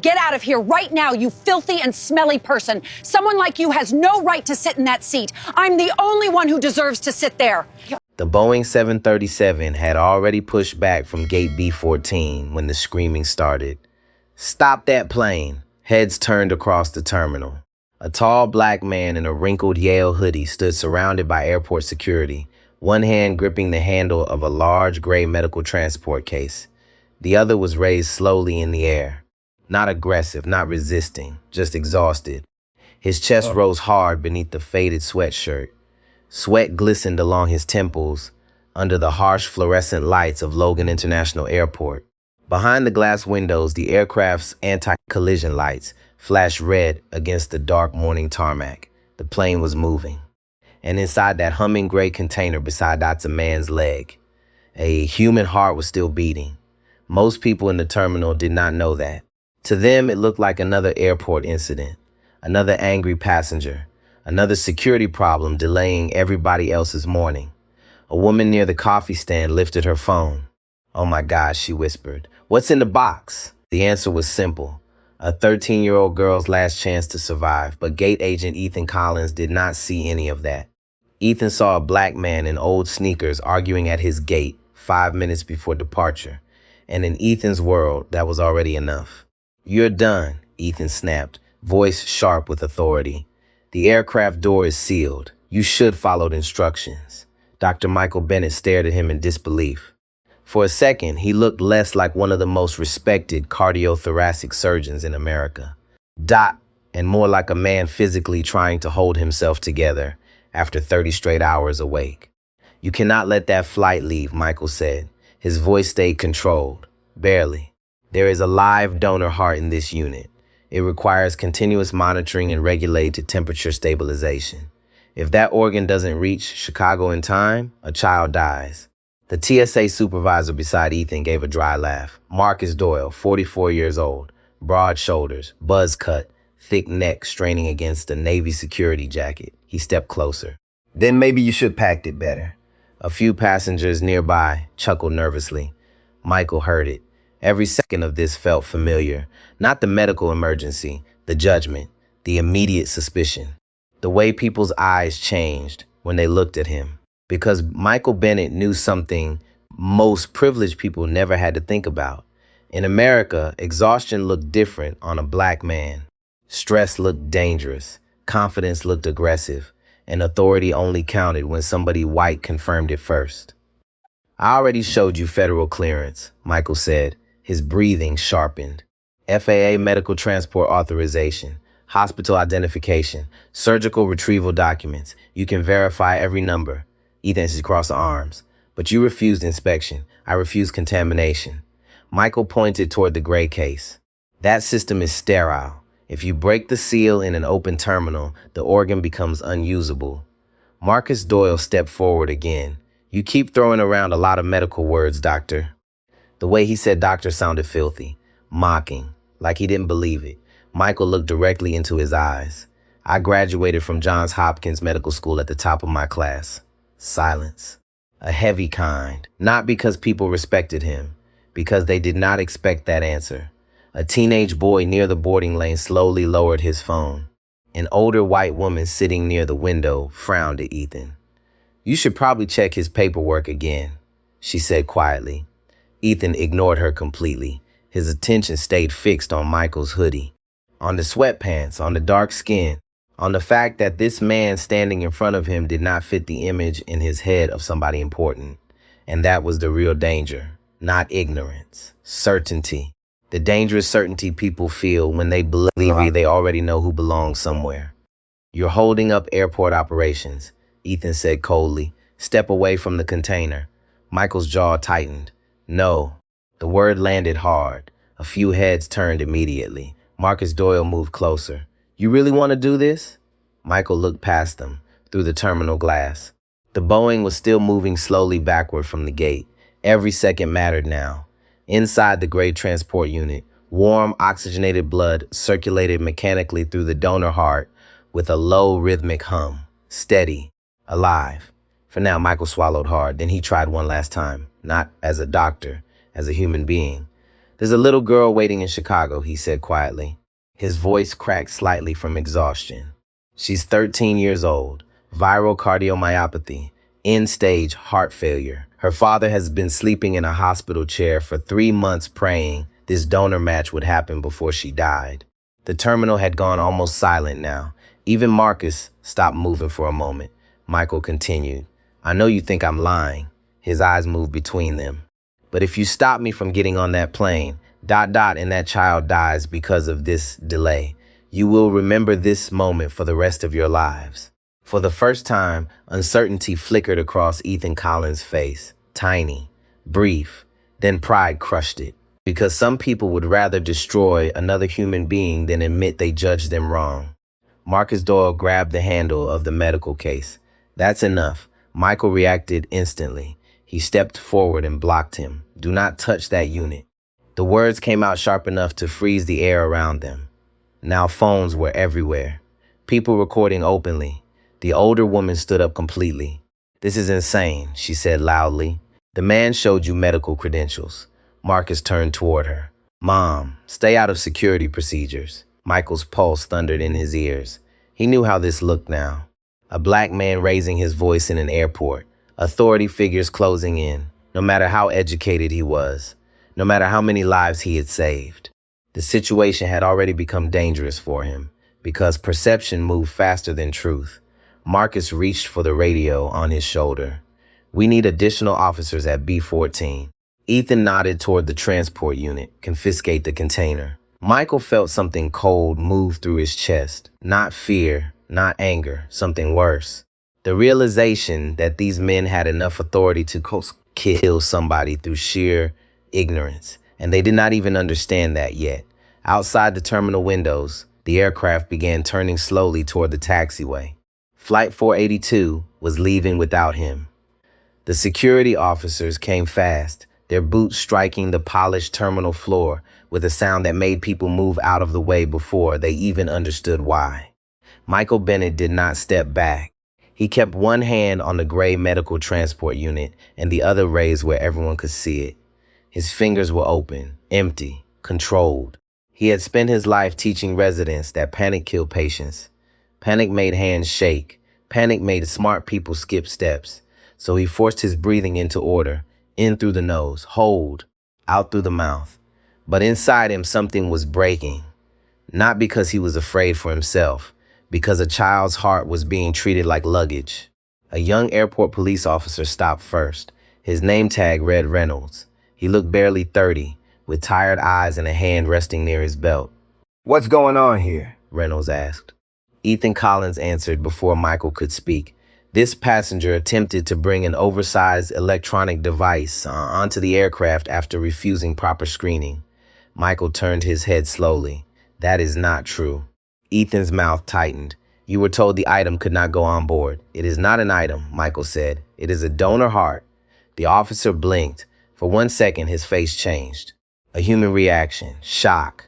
Get out of here right now, you filthy and smelly person. Someone like you has no right to sit in that seat. I'm the only one who deserves to sit there. The Boeing 737 had already pushed back from gate B14 when the screaming started. "Stop that plane!" Heads turned across the terminal. A tall black man in a wrinkled Yale hoodie stood surrounded by airport security, one hand gripping the handle of a large gray medical transport case. The other was raised slowly in the air. Not aggressive, not resisting, just exhausted. His chest rose hard beneath the faded sweatshirt. Sweat glistened along his temples under the harsh fluorescent lights of Logan International Airport. Behind the glass windows, the aircraft's anti-collision lights flashed red against the dark morning tarmac. The plane was moving. And inside that humming gray container beside that's a man's leg. A human heart was still beating. Most people in the terminal did not know that. To them, it looked like another airport incident, another angry passenger, another security problem delaying everybody else's morning. A woman near the coffee stand lifted her phone. "Oh my gosh," she whispered. "What's in the box?" The answer was simple. A 13-year-old girl's last chance to survive, but gate agent Ethan Collins did not see any of that. Ethan saw a black man in old sneakers arguing at his gate 5 minutes before departure, and in Ethan's world, that was already enough. "You're done," Ethan snapped, voice sharp with authority. "The aircraft door is sealed. You should follow instructions." Dr. Michael Bennett stared at him in disbelief. For a second, he looked less like one of the most respected cardiothoracic surgeons in America. And more like a man physically trying to hold himself together after 30 straight hours awake. "You cannot let that flight leave," Michael said. His voice stayed controlled. "Barely. There is a live donor heart in this unit. It requires continuous monitoring and regulated temperature stabilization. If that organ doesn't reach Chicago in time, a child dies." The TSA supervisor beside Ethan gave a dry laugh. Marcus Doyle, 44 years old, broad shoulders, buzz cut, thick neck straining against a Navy security jacket. He stepped closer. "Then maybe you should packed it better." A few passengers nearby chuckled nervously. Michael heard it. Every second of this felt familiar. Not the medical emergency, the judgment, the immediate suspicion. The way people's eyes changed when they looked at him. Because Michael Bennett knew something most privileged people never had to think about. In America, exhaustion looked different on a black man. Stress looked dangerous, confidence looked aggressive, and authority only counted when somebody white confirmed it first. "I already showed you federal clearance," Michael said, his breathing sharpened. "FAA medical transport authorization, hospital identification, surgical retrieval documents. You can verify every number." Ethan crossed the arms. "But you refused inspection. I refused contamination." Michael pointed toward the gray case. "That system is sterile. If you break the seal in an open terminal, the organ becomes unusable." Marcus Doyle stepped forward again. "You keep throwing around a lot of medical words, doctor." The way he said doctor sounded filthy, mocking, like he didn't believe it. Michael looked directly into his eyes. "I graduated from Johns Hopkins Medical School at the top of my class." Silence. A heavy kind. Not because people respected him, because they did not expect that answer. A teenage boy near the boarding lane slowly lowered his phone. An older white woman sitting near the window frowned at Ethan. "You should probably check his paperwork again," she said quietly. Ethan ignored her completely. His attention stayed fixed on Michael's hoodie, on the sweatpants, on the dark skin, on the fact that this man standing in front of him did not fit the image in his head of somebody important. And that was the real danger, not ignorance, certainty. The dangerous certainty people feel when they believe they already know who belongs somewhere. "You're holding up airport operations," Ethan said coldly. "Step away from the container." Michael's jaw tightened. "No." The word landed hard. A few heads turned immediately. Marcus Doyle moved closer. "You really want to do this?" Michael looked past them, through the terminal glass. The Boeing was still moving slowly backward from the gate. Every second mattered now. Inside the gray transport unit, warm, oxygenated blood circulated mechanically through the donor heart with a low, rhythmic hum. Steady. Alive. For now, Michael swallowed hard. Then he tried one last time. Not as a doctor, as a human being. There's a little girl waiting in Chicago, he said quietly. His voice cracked slightly from exhaustion. She's 13 years old, viral cardiomyopathy, end-stage heart failure. Her father has been sleeping in a hospital chair for 3 months praying this donor match would happen before she died. The terminal had gone almost silent now. Even Marcus stopped moving for a moment. Michael continued, I know you think I'm lying. His eyes moved between them. But if you stop me from getting on that plane, ... and that child dies because of this delay, you will remember this moment for the rest of your lives. For the first time, uncertainty flickered across Ethan Collins' face. Tiny, brief, then pride crushed it. Because some people would rather destroy another human being than admit they judged them wrong. Marcus Doyle grabbed the handle of the medical case. That's enough. Michael reacted instantly. He stepped forward and blocked him. Do not touch that unit. The words came out sharp enough to freeze the air around them. Now phones were everywhere. People recording openly. The older woman stood up completely. This is insane, she said loudly. The man showed you medical credentials. Marcus turned toward her. Mom, stay out of security procedures. Michael's pulse thundered in his ears. He knew how this looked now. A black man raising his voice in an airport. Authority figures closing in, no matter how educated he was, no matter how many lives he had saved. The situation had already become dangerous for him, because perception moved faster than truth. Marcus reached for the radio on his shoulder. We need additional officers at B-14. Ethan nodded toward the transport unit. Confiscate the container. Michael felt something cold move through his chest. Not fear, not anger, something worse. The realization that these men had enough authority to kill somebody through sheer ignorance, and they did not even understand that yet. Outside the terminal windows, the aircraft began turning slowly toward the taxiway. Flight 482 was leaving without him. The security officers came fast, their boots striking the polished terminal floor with a sound that made people move out of the way before they even understood why. Michael Bennett did not step back. He kept one hand on the gray medical transport unit and the other raised where everyone could see it. His fingers were open, empty, controlled. He had spent his life teaching residents that panic killed patients. Panic made hands shake. Panic made smart people skip steps. So he forced his breathing into order, in through the nose, hold, out through the mouth. But inside him, something was breaking. Not because he was afraid for himself, because a child's heart was being treated like luggage. A young airport police officer stopped first. His name tag read Reynolds. He looked barely 30, with tired eyes and a hand resting near his belt. What's going on here? Reynolds asked. Ethan Collins answered before Michael could speak. This passenger attempted to bring an oversized electronic device onto the aircraft after refusing proper screening. Michael turned his head slowly. That is not true. Ethan's mouth tightened. You were told the item could not go on board. It is not an item, Michael said. It is a donor heart. The officer blinked. For 1 second, his face changed. A human reaction, shock,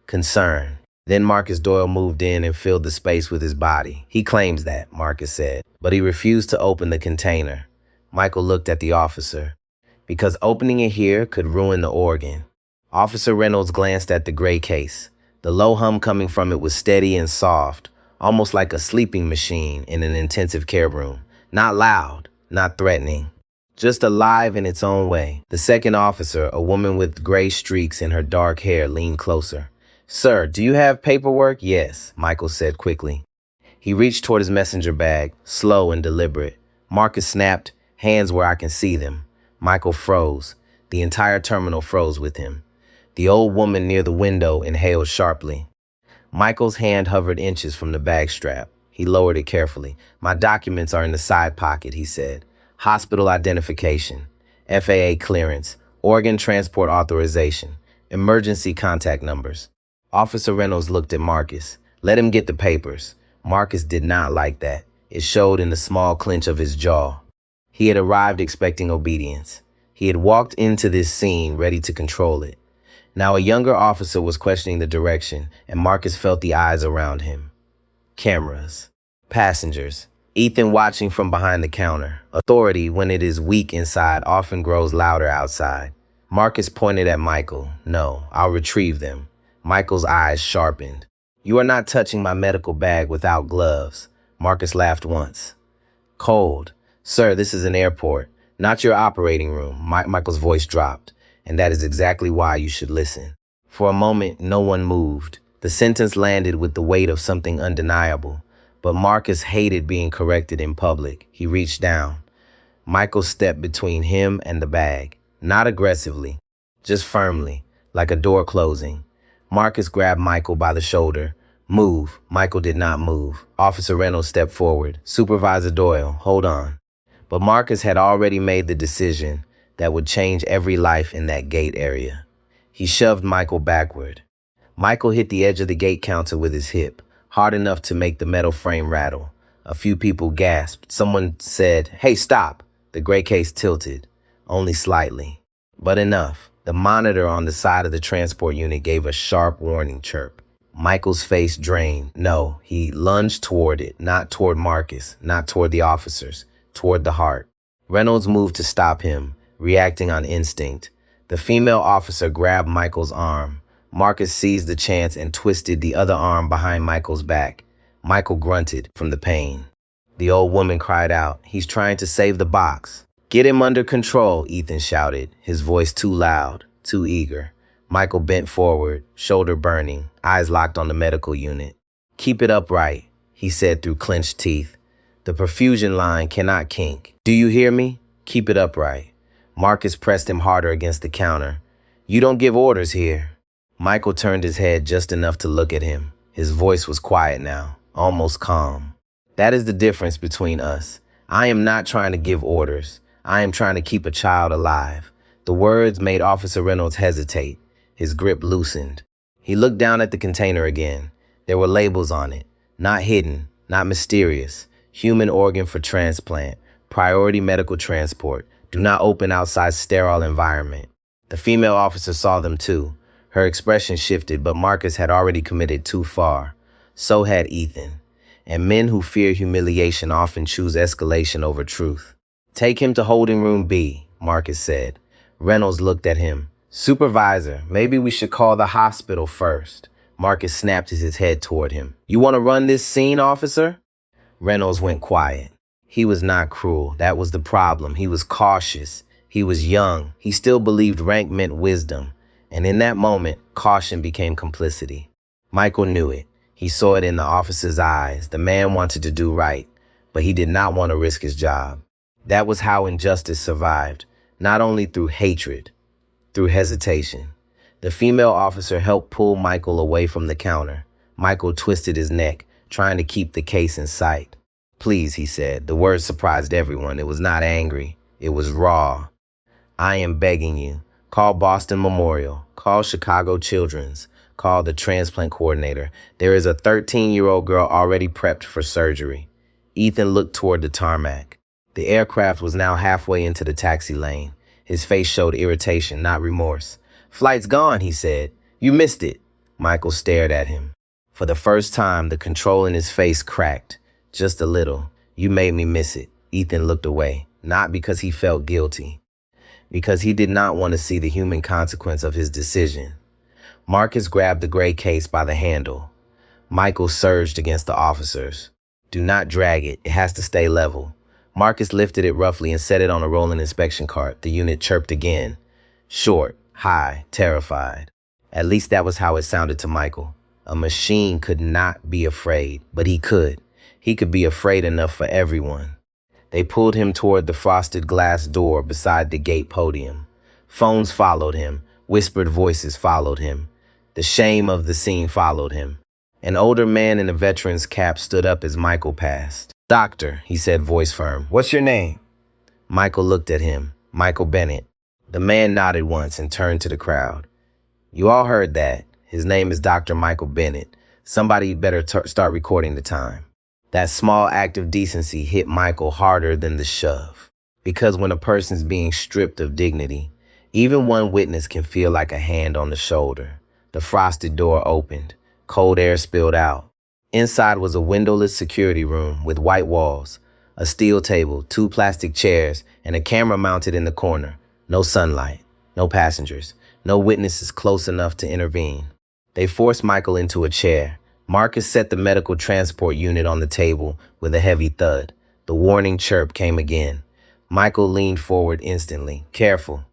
concern. Then Marcus Doyle moved in and filled the space with his body. He claims that, Marcus said, but he refused to open the container. Michael looked at the officer. Because opening it here could ruin the organ. Officer Reynolds glanced at the gray case. The low hum coming from it was steady and soft, almost like a sleeping machine in an intensive care room. Not loud, not threatening, just alive in its own way. The second officer, a woman with gray streaks in her dark hair, leaned closer. Sir, do you have paperwork? Yes, Michael said quickly. He reached toward his messenger bag, slow and deliberate. Marcus snapped, hands where I can see them. Michael froze. The entire terminal froze with him. The old woman near the window inhaled sharply. Michael's hand hovered inches from the bag strap. He lowered it carefully. My documents are in the side pocket, he said. Hospital identification, FAA clearance, organ transport authorization, emergency contact numbers. Officer Reynolds looked at Marcus. Let him get the papers. Marcus did not like that. It showed in the small clench of his jaw. He had arrived expecting obedience. He had walked into this scene ready to control it. Now a younger officer was questioning the direction, and Marcus felt the eyes around him. Cameras. Passengers. Ethan watching from behind the counter. Authority, when it is weak inside, often grows louder outside. Marcus pointed at Michael. No, I'll retrieve them. Michael's eyes sharpened. You are not touching my medical bag without gloves. Marcus laughed once. Cold. Sir, this is an airport, not your operating room. Michael's voice dropped. And that is exactly why you should listen. For a moment, no one moved. The sentence landed with the weight of something undeniable. But Marcus hated being corrected in public. He reached down. Michael stepped between him and the bag. Not aggressively, just firmly, like a door closing. Marcus grabbed Michael by the shoulder. Move. Michael did not move. Officer Reynolds stepped forward. Supervisor Doyle, hold on. But Marcus had already made the decision that would change every life in that gate area. He shoved Michael backward. Michael hit the edge of the gate counter with his hip, hard enough to make the metal frame rattle. A few people gasped. Someone said, "Hey, stop." The gray case tilted, only slightly, but enough. The monitor on the side of the transport unit gave a sharp warning chirp. Michael's face drained. No, he lunged toward it, not toward Marcus, not toward the officers, toward the heart. Reynolds moved to stop him, reacting on instinct. The female officer grabbed Michael's arm. Marcus seized the chance and twisted the other arm behind Michael's back. Michael grunted from the pain. The old woman cried out, "He's trying to save the box." "Get him under control," Ethan shouted, his voice too loud, too eager. Michael bent forward, shoulder burning, eyes locked on the medical unit. "Keep it upright," he said through clenched teeth. "The perfusion line cannot kink. Do you hear me? Keep it upright." Marcus pressed him harder against the counter. "You don't give orders here." Michael turned his head just enough to look at him. His voice was quiet now, almost calm. "That is the difference between us. I am not trying to give orders. I am trying to keep a child alive." The words made Officer Reynolds hesitate. His grip loosened. He looked down at the container again. There were labels on it. Not hidden, not mysterious. Human organ for transplant. Priority medical transport. Do not open outside sterile environment. The female officer saw them too. Her expression shifted, but Marcus had already committed too far. So had Ethan. And men who fear humiliation often choose escalation over truth. "Take him to holding room B," Marcus said. Reynolds looked at him. "Supervisor, maybe we should call the hospital first." Marcus snapped his head toward him. "You want to run this scene, officer?" Reynolds went quiet. He was not cruel. That was the problem. He was cautious. He was young. He still believed rank meant wisdom. And in that moment, caution became complicity. Michael knew it. He saw it in the officer's eyes. The man wanted to do right, but he did not want to risk his job. That was how injustice survived, not only through hatred, through hesitation. The female officer helped pull Michael away from the counter. Michael twisted his neck, trying to keep the case in sight. "Please," he said. The word surprised everyone. It was not angry. It was raw. "I am begging you. Call Boston Memorial. Call Chicago Children's. Call the transplant coordinator. There is a 13-year-old girl already prepped for surgery." Ethan looked toward the tarmac. The aircraft was now halfway into the taxi lane. His face showed irritation, not remorse. "Flight's gone," he said. "You missed it." Michael stared at him. For the first time, the control in his face cracked. Just a little. "You made me miss it." Ethan looked away, not because he felt guilty, because he did not want to see the human consequence of his decision. Marcus grabbed the gray case by the handle. Michael surged against the officers. "Do not drag it. It has to stay level." Marcus lifted it roughly and set it on a rolling inspection cart. The unit chirped again. Short, high, terrified. At least that was how it sounded to Michael. A machine could not be afraid, but he could. He could be afraid enough for everyone. They pulled him toward the frosted glass door beside the gate podium. Phones followed him. Whispered voices followed him. The shame of the scene followed him. An older man in a veteran's cap stood up as Michael passed. "Doctor," he said, voice firm. What's your name? Michael looked at him. "Michael Bennett." The man nodded once and turned to the crowd. "You all heard that. His name is Dr. Michael Bennett. Somebody better start recording the time." That small act of decency hit Michael harder than the shove. Because when a person's being stripped of dignity, even one witness can feel like a hand on the shoulder. The frosted door opened. Cold air spilled out. Inside was a windowless security room with white walls, a steel table, 2 plastic chairs, and a camera mounted in the corner. No sunlight. No passengers. No witnesses close enough to intervene. They forced Michael into a chair. Marcus set the medical transport unit on the table with a heavy thud. The warning chirp came again. Michael leaned forward instantly. Careful.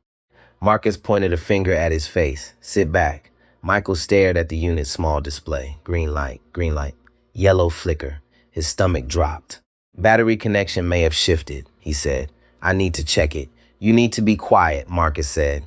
Marcus pointed a finger at his face. Sit back. Michael stared at the unit's small display. Green light, green light. Yellow flicker. His stomach dropped. Battery connection may have shifted, he said. I need to check it. You need to be quiet, Marcus said.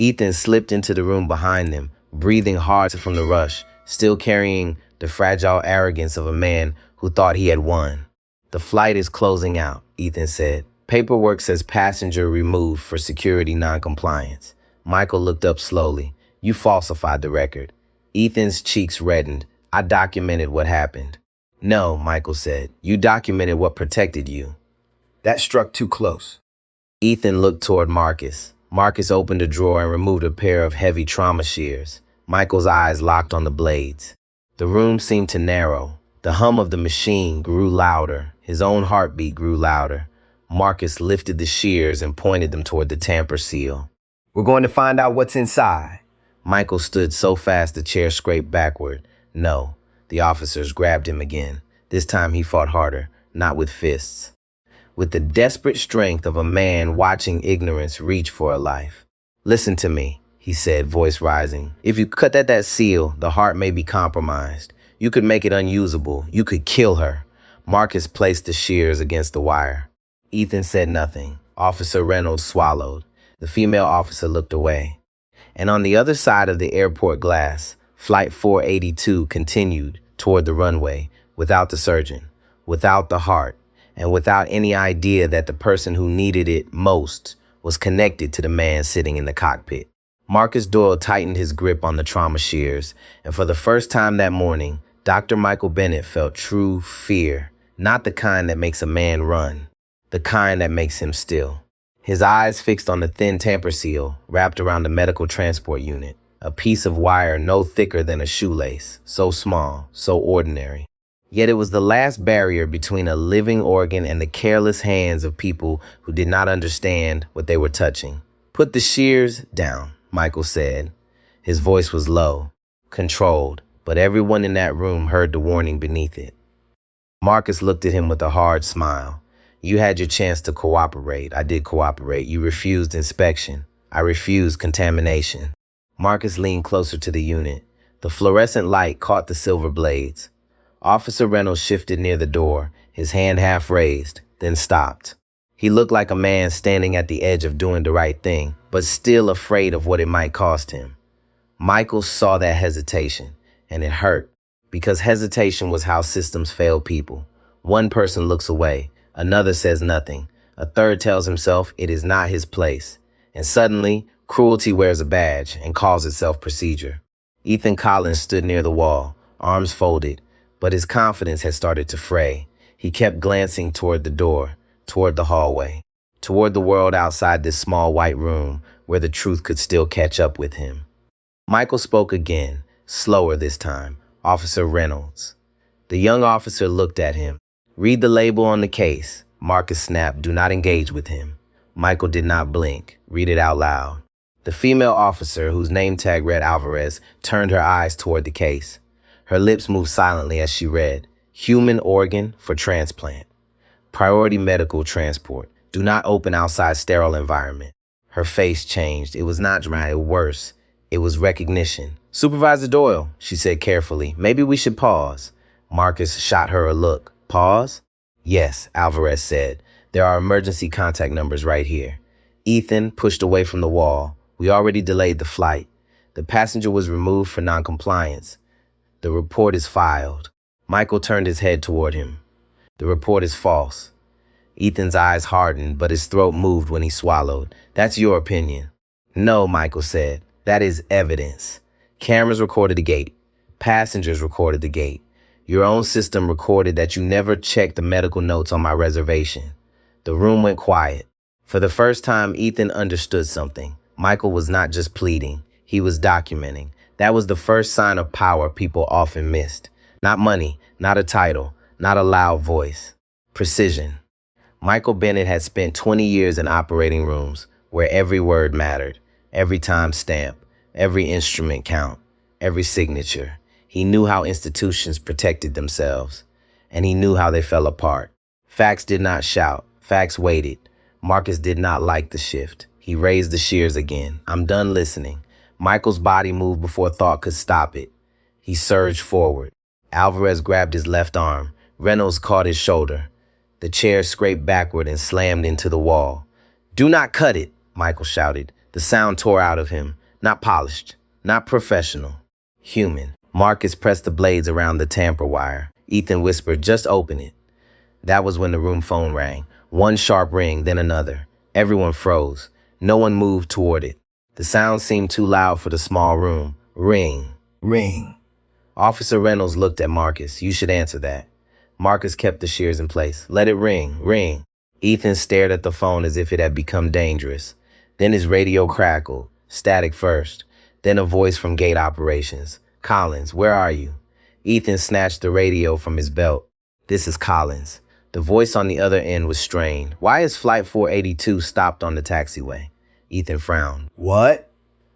Ethan slipped into the room behind them, breathing hard from the rush, still carrying the fragile arrogance of a man who thought he had won. The flight is closing out, Ethan said. Paperwork says passenger removed for security noncompliance. Michael looked up slowly. You falsified the record. Ethan's cheeks reddened. I documented what happened. No, Michael said. You documented what protected you. That struck too close. Ethan looked toward Marcus. Marcus opened a drawer and removed a pair of heavy trauma shears. Michael's eyes locked on the blades. The room seemed to narrow. The hum of the machine grew louder. His own heartbeat grew louder. Marcus lifted the shears and pointed them toward the tamper seal. We're going to find out what's inside. Michael stood so fast the chair scraped backward. No. The officers grabbed him again. This time he fought harder, not with fists. With the desperate strength of a man watching ignorance reach for a life. Listen to me, he said, voice rising. If you cut at that seal, the heart may be compromised. You could make it unusable. You could kill her. Marcus placed the shears against the wire. Ethan said nothing. Officer Reynolds swallowed. The female officer looked away. And on the other side of the airport glass, Flight 482 continued toward the runway, without the surgeon, without the heart, and without any idea that the person who needed it most was connected to the man sitting in the cockpit. Marcus Doyle tightened his grip on the trauma shears, and for the first time that morning, Dr. Michael Bennett felt true fear, not the kind that makes a man run, the kind that makes him still. His eyes fixed on the thin tamper seal wrapped around the medical transport unit, a piece of wire no thicker than a shoelace, so small, so ordinary. Yet it was the last barrier between a living organ and the careless hands of people who did not understand what they were touching. Put the shears down, Michael said. His voice was low, controlled, but everyone in that room heard the warning beneath it. Marcus looked at him with a hard smile. You had your chance to cooperate. I did cooperate. You refused inspection. I refused contamination. Marcus leaned closer to the unit. The fluorescent light caught the silver blades. Officer Reynolds shifted near the door, his hand half raised, then stopped. He looked like a man standing at the edge of doing the right thing, but still afraid of what it might cost him. Michael saw that hesitation, and it hurt, because hesitation was how systems fail people. One person looks away, another says nothing, a third tells himself it is not his place, and suddenly, cruelty wears a badge and calls itself procedure. Ethan Collins stood near the wall, arms folded, but his confidence had started to fray. He kept glancing toward the door, toward the hallway, toward the world outside this small white room where the truth could still catch up with him. Michael spoke again, slower this time. Officer Reynolds. The young officer looked at him. Read the label on the case. Marcus snapped, do not engage with him. Michael did not blink. Read it out loud. The female officer, whose name tag read Alvarez, turned her eyes toward the case. Her lips moved silently as she read, human organ for transplant. Priority medical transport. Do not open outside sterile environment. Her face changed. It was not dramatic, worse. It was recognition. Supervisor Doyle, she said carefully, maybe we should pause. Marcus shot her a look. Pause? Yes, Alvarez said. There are emergency contact numbers right here. Ethan pushed away from the wall. We already delayed the flight. The passenger was removed for noncompliance. The report is filed. Michael turned his head toward him. The report is false. Ethan's eyes hardened, but his throat moved when he swallowed. That's your opinion. No, Michael said. That is evidence. Cameras recorded the gate. Passengers recorded the gate. Your own system recorded that you never checked the medical notes on my reservation. The room went quiet. For the first time, Ethan understood something. Michael was not just pleading. He was documenting. That was the first sign of power people often missed. Not money, not a title, not a loud voice. Precision. Michael Bennett had spent 20 years in operating rooms where every word mattered. Every time stamp, every instrument count, every signature. He knew how institutions protected themselves, and he knew how they fell apart. Facts did not shout. Facts waited. Marcus did not like the shift. He raised the shears again. I'm done listening. Michael's body moved before thought could stop it. He surged forward. Alvarez grabbed his left arm. Reynolds caught his shoulder. The chair scraped backward and slammed into the wall. Do not cut it, Michael shouted. The sound tore out of him. Not polished. Not professional. Human. Marcus pressed the blades around the tamper wire. Ethan whispered, just open it. That was when the room phone rang. One sharp ring, then another. Everyone froze. No one moved toward it. The sound seemed too loud for the small room. Ring. Ring. Officer Reynolds looked at Marcus. You should answer that. Marcus kept the shears in place. Let it ring. Ring. Ethan stared at the phone as if it had become dangerous. Then his radio crackled. Static first. Then a voice from gate operations. Collins, where are you? Ethan snatched the radio from his belt. This is Collins. The voice on the other end was strained. Why is Flight 482 stopped on the taxiway? Ethan frowned. What?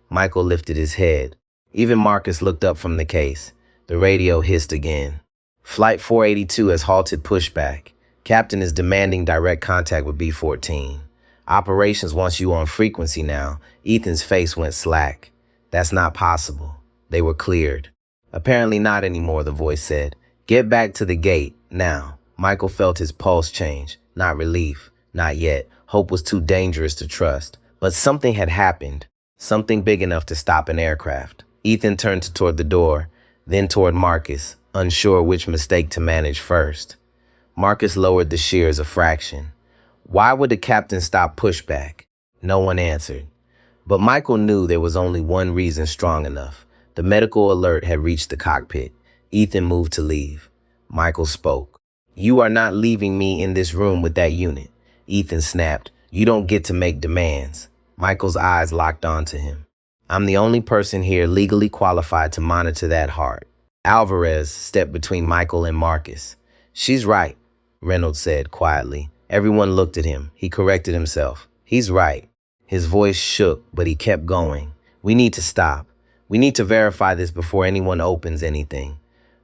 Michael lifted his head. Even Marcus looked up from the case. The radio hissed again. Flight 482 has halted pushback. Captain is demanding direct contact with B-14. Operations wants you on frequency now. Ethan's face went slack. That's not possible. They were cleared. Apparently not anymore, the voice said. Get back to the gate, now. Michael felt his pulse change. Not relief. Not yet. Hope was too dangerous to trust. But something had happened. Something big enough to stop an aircraft. Ethan turned toward the door, then toward Marcus, unsure which mistake to manage first. Marcus lowered the shears a fraction. Why would the captain stop pushback? No one answered. But Michael knew there was only one reason strong enough. The medical alert had reached the cockpit. Ethan moved to leave. Michael spoke. You are not leaving me in this room with that unit. Ethan snapped. You don't get to make demands. Michael's eyes locked onto him. I'm the only person here legally qualified to monitor that heart. Alvarez stepped between Michael and Marcus. She's right, Reynolds said quietly. Everyone looked at him. He corrected himself. He's right. His voice shook, but he kept going. We need to stop. We need to verify this before anyone opens anything.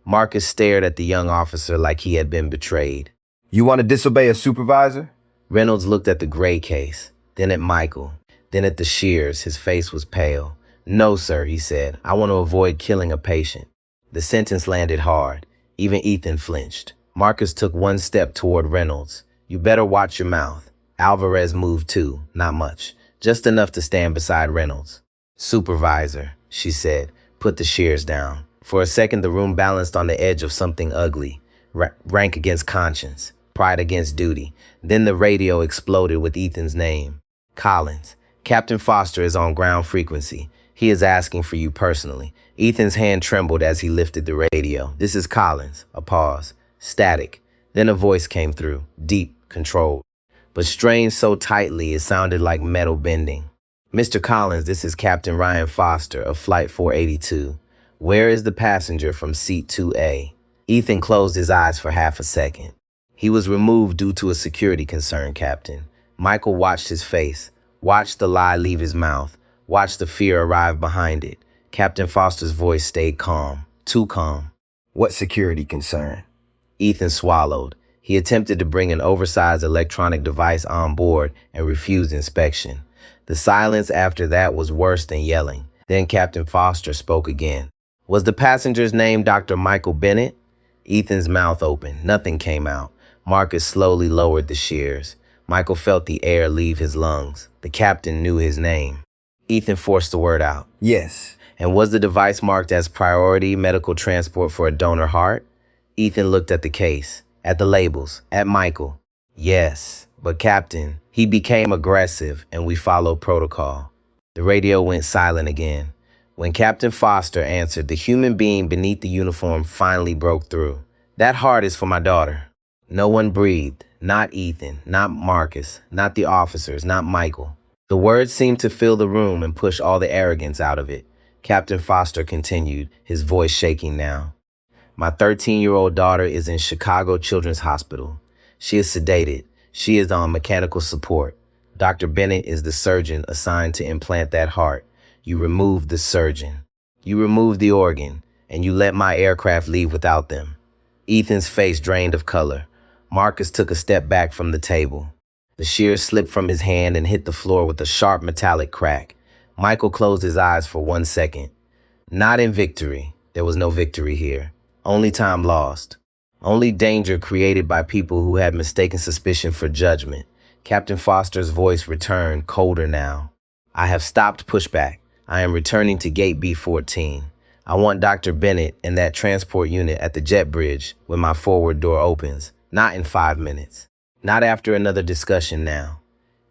Marcus stared at the young officer like he had been betrayed. You want to disobey a supervisor? Reynolds looked at the gray case, then at Michael, then at the shears. His face was pale. No, sir, he said. I want to avoid killing a patient. The sentence landed hard. Even Ethan flinched. Marcus took one step toward Reynolds. You better watch your mouth. Alvarez moved too, not much, just enough to stand beside Reynolds. Supervisor, she said, put the shears down. For a second, the room balanced on the edge of something ugly. Rank against conscience, pride against duty. Then the radio exploded with Ethan's name. Collins, Captain Foster is on ground frequency. He is asking for you personally. Ethan's hand trembled as he lifted the radio. This is Collins. A pause. Static. Then a voice came through, deep, controlled, but strained so tightly it sounded like metal bending. Mr. Collins, this is Captain Ryan Foster of Flight 482. Where is the passenger from seat 2A? Ethan closed his eyes for half a second. He was removed due to a security concern, Captain. Michael watched his face, watched the lie leave his mouth, watched the fear arrive behind it. Captain Foster's voice stayed calm, too calm. What security concern? Ethan swallowed. He attempted to bring an oversized electronic device on board and refused inspection. The silence after that was worse than yelling. Then Captain Foster spoke again. Was the passenger's name Dr. Michael Bennett? Ethan's mouth opened. Nothing came out. Marcus slowly lowered the shears. Michael felt the air leave his lungs. The captain knew his name. Ethan forced the word out. Yes. And was the device marked as priority medical transport for a donor heart? Ethan looked at the case, at the labels, at Michael. Yes, but Captain, he became aggressive and we followed protocol. The radio went silent again. When Captain Foster answered, the human being beneath the uniform finally broke through. That heart is for my daughter. No one breathed. Not Ethan, not Marcus, not the officers, not Michael. The words seemed to fill the room and push all the arrogance out of it. Captain Foster continued, his voice shaking now. My 13-year-old daughter is in Chicago Children's Hospital. She is sedated. She is on mechanical support. Dr. Bennett is the surgeon assigned to implant that heart. You removed the surgeon. You removed the organ, and you let my aircraft leave without them. Ethan's face drained of color. Marcus took a step back from the table. The shears slipped from his hand and hit the floor with a sharp metallic crack. Michael closed his eyes for 1 second. Not in victory. There was no victory here. Only time lost. Only danger created by people who had mistaken suspicion for judgment. Captain Foster's voice returned, colder now. I have stopped pushback. I am returning to Gate B14. I want Dr. Bennett and that transport unit at the jet bridge when my forward door opens. Not in 5 minutes. Not after another discussion now.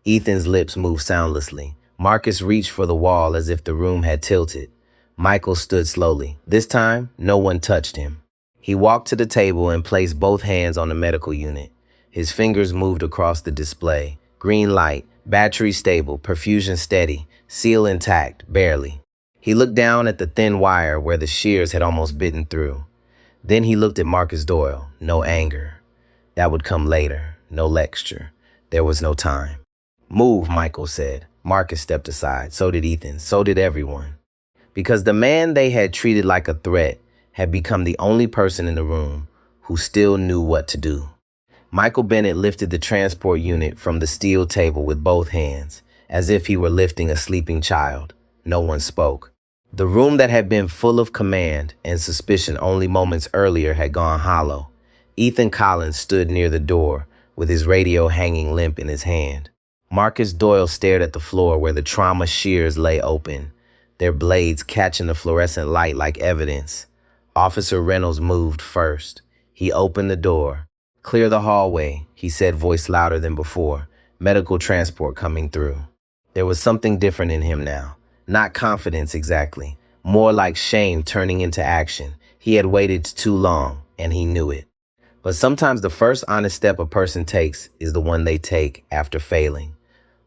Ethan's lips moved soundlessly. Marcus reached for the wall as if the room had tilted. Michael stood slowly. This time, no one touched him. He walked to the table and placed both hands on the medical unit. His fingers moved across the display. Green light, battery stable, perfusion steady, seal intact, barely. He looked down at the thin wire where the shears had almost bitten through. Then he looked at Marcus Doyle. No anger. That would come later. No lecture. There was no time. Move, Michael said. Marcus stepped aside. So did Ethan. So did everyone. Because the man they had treated like a threat had become the only person in the room who still knew what to do. Michael Bennett lifted the transport unit from the steel table with both hands, as if he were lifting a sleeping child. No one spoke. The room that had been full of command and suspicion only moments earlier had gone hollow. Ethan Collins stood near the door, with his radio hanging limp in his hand. Marcus Doyle stared at the floor where the trauma shears lay open, their blades catching the fluorescent light like evidence. Officer Reynolds moved first. He opened the door. Clear the hallway, he said, voice louder than before. Medical transport coming through. There was something different in him now. Not confidence exactly. More like shame turning into action. He had waited too long, and he knew it. But sometimes the first honest step a person takes is the one they take after failing.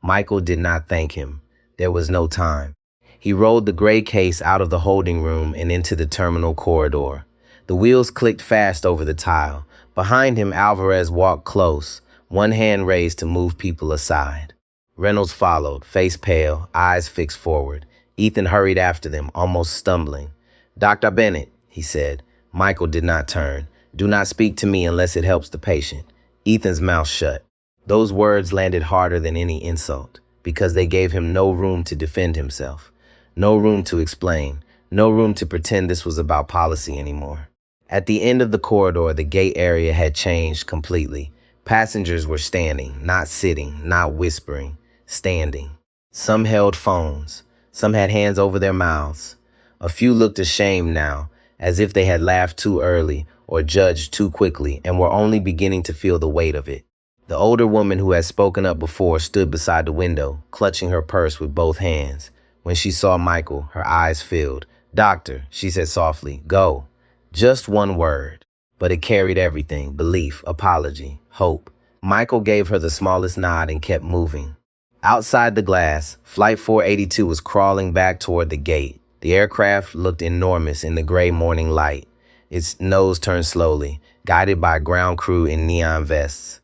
Michael did not thank him. There was no time. He rolled the gray case out of the holding room and into the terminal corridor. The wheels clicked fast over the tile. Behind him, Alvarez walked close, one hand raised to move people aside. Reynolds followed, face pale, eyes fixed forward. Ethan hurried after them, almost stumbling. Dr. Bennett, he said. Michael did not turn. Do not speak to me unless it helps the patient. Ethan's mouth shut. Those words landed harder than any insult, because they gave him no room to defend himself. No room to explain. No room to pretend this was about policy anymore. At the end of the corridor, the gate area had changed completely. Passengers were standing, not sitting, not whispering, standing. Some held phones. Some had hands over their mouths. A few looked ashamed now, as if they had laughed too early or judged too quickly and were only beginning to feel the weight of it. The older woman who had spoken up before stood beside the window, clutching her purse with both hands. When she saw Michael, her eyes filled. Doctor, she said softly, go. Just one word. But it carried everything: belief, apology, hope. Michael gave her the smallest nod and kept moving. Outside the glass, Flight 482 was crawling back toward the gate. The aircraft looked enormous in the gray morning light. Its nose turned slowly, guided by a ground crew in neon vests.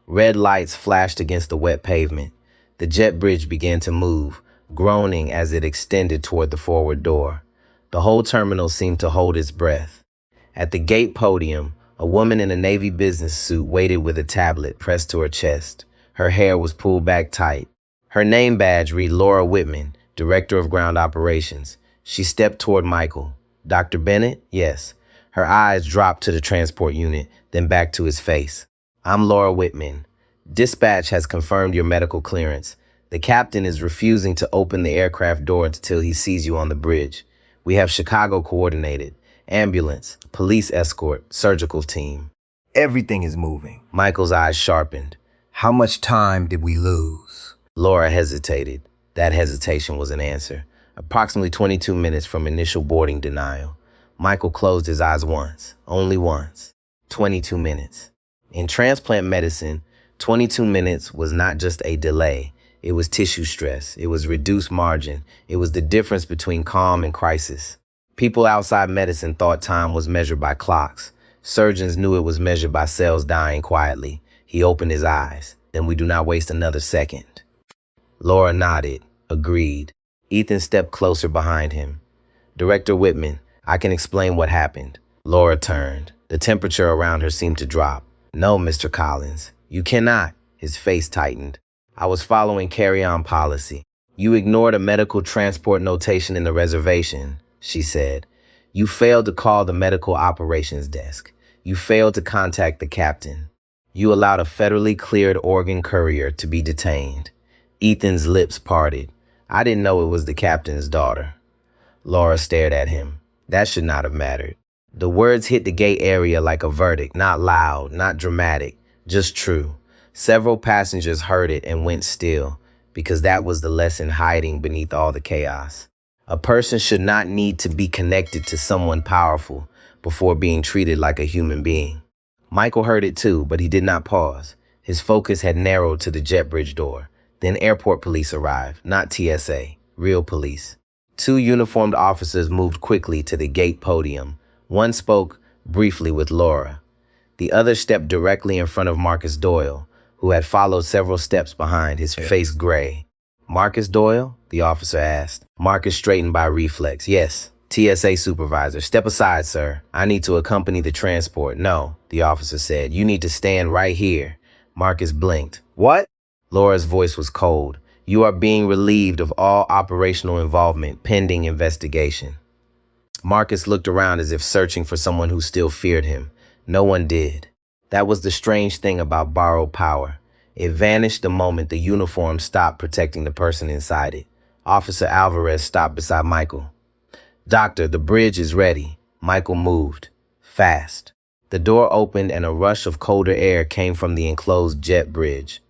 Red lights flashed against the wet pavement. The jet bridge began to move, groaning as it extended toward the forward door. The whole terminal seemed to hold its breath. At the gate podium, a woman in a Navy business suit waited with a tablet pressed to her chest. Her hair was pulled back tight. Her name badge read Laura Whitman, Director of Ground Operations. She stepped toward Michael. Dr. Bennett? Yes. Her eyes dropped to the transport unit, then back to his face. I'm Laura Whitman. Dispatch has confirmed your medical clearance. The captain is refusing to open the aircraft door until he sees you on the bridge. We have Chicago coordinated. Ambulance, police escort, surgical team. Everything is moving. Michael's eyes sharpened. How much time did we lose? Laura hesitated. That hesitation was an answer. Approximately 22 minutes from initial boarding denial. Michael closed his eyes once, only once. 22 minutes. In transplant medicine, 22 minutes was not just a delay. It was tissue stress. It was reduced margin. It was the difference between calm and crisis. People outside medicine thought time was measured by clocks. Surgeons knew it was measured by cells dying quietly. He opened his eyes. Then we do not waste another second. Laura nodded, agreed. Ethan stepped closer behind him. Director Whitman, I can explain what happened. Laura turned. The temperature around her seemed to drop. No, Mr. Collins, you cannot. His face tightened. I was following carry-on policy. You ignored a medical transport notation in the reservation, she said. You failed to call the medical operations desk. You failed to contact the captain. You allowed a federally cleared organ courier to be detained. Ethan's lips parted. I didn't know it was the captain's daughter. Laura stared at him. That should not have mattered. The words hit the gate area like a verdict, not loud, not dramatic, just true. Several passengers heard it and went still, because that was the lesson hiding beneath all the chaos. A person should not need to be connected to someone powerful before being treated like a human being. Michael heard it too, but he did not pause. His focus had narrowed to the jet bridge door. Then airport police arrived, not TSA, real police. Two uniformed officers moved quickly to the gate podium. One spoke briefly with Laura. The other stepped directly in front of Marcus Doyle, who had followed several steps behind, his face gray. Marcus Doyle? The officer asked. Marcus straightened by reflex. Yes, TSA supervisor. Step aside, sir. I need to accompany the transport. No, the officer said. You need to stand right here. Marcus blinked. What? Laura's voice was cold. You are being relieved of all operational involvement pending investigation. Marcus looked around as if searching for someone who still feared him. No one did. That was the strange thing about borrowed power. It vanished the moment the uniform stopped protecting the person inside it. Officer Alvarez stopped beside Michael. Doctor, the bridge is ready. Michael moved. Fast. The door opened and a rush of colder air came from the enclosed jet bridge.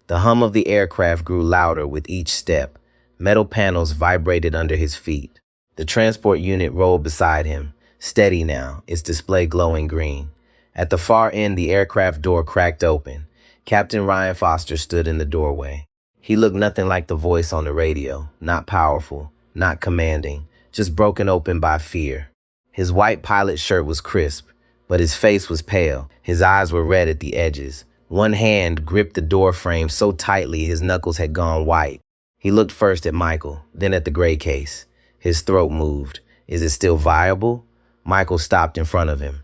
The hum of the aircraft grew louder with each step. Metal panels vibrated under his feet. The transport unit rolled beside him, steady now, its display glowing green. At the far end, the aircraft door cracked open. Captain Ryan Foster stood in the doorway. He looked nothing like the voice on the radio, not powerful, not commanding, just broken open by fear. His white pilot shirt was crisp, but his face was pale. His eyes were red at the edges. One hand gripped the door frame so tightly his knuckles had gone white. He looked first at Michael, then at the gray case. His throat moved. Is it still viable? Michael stopped in front of him.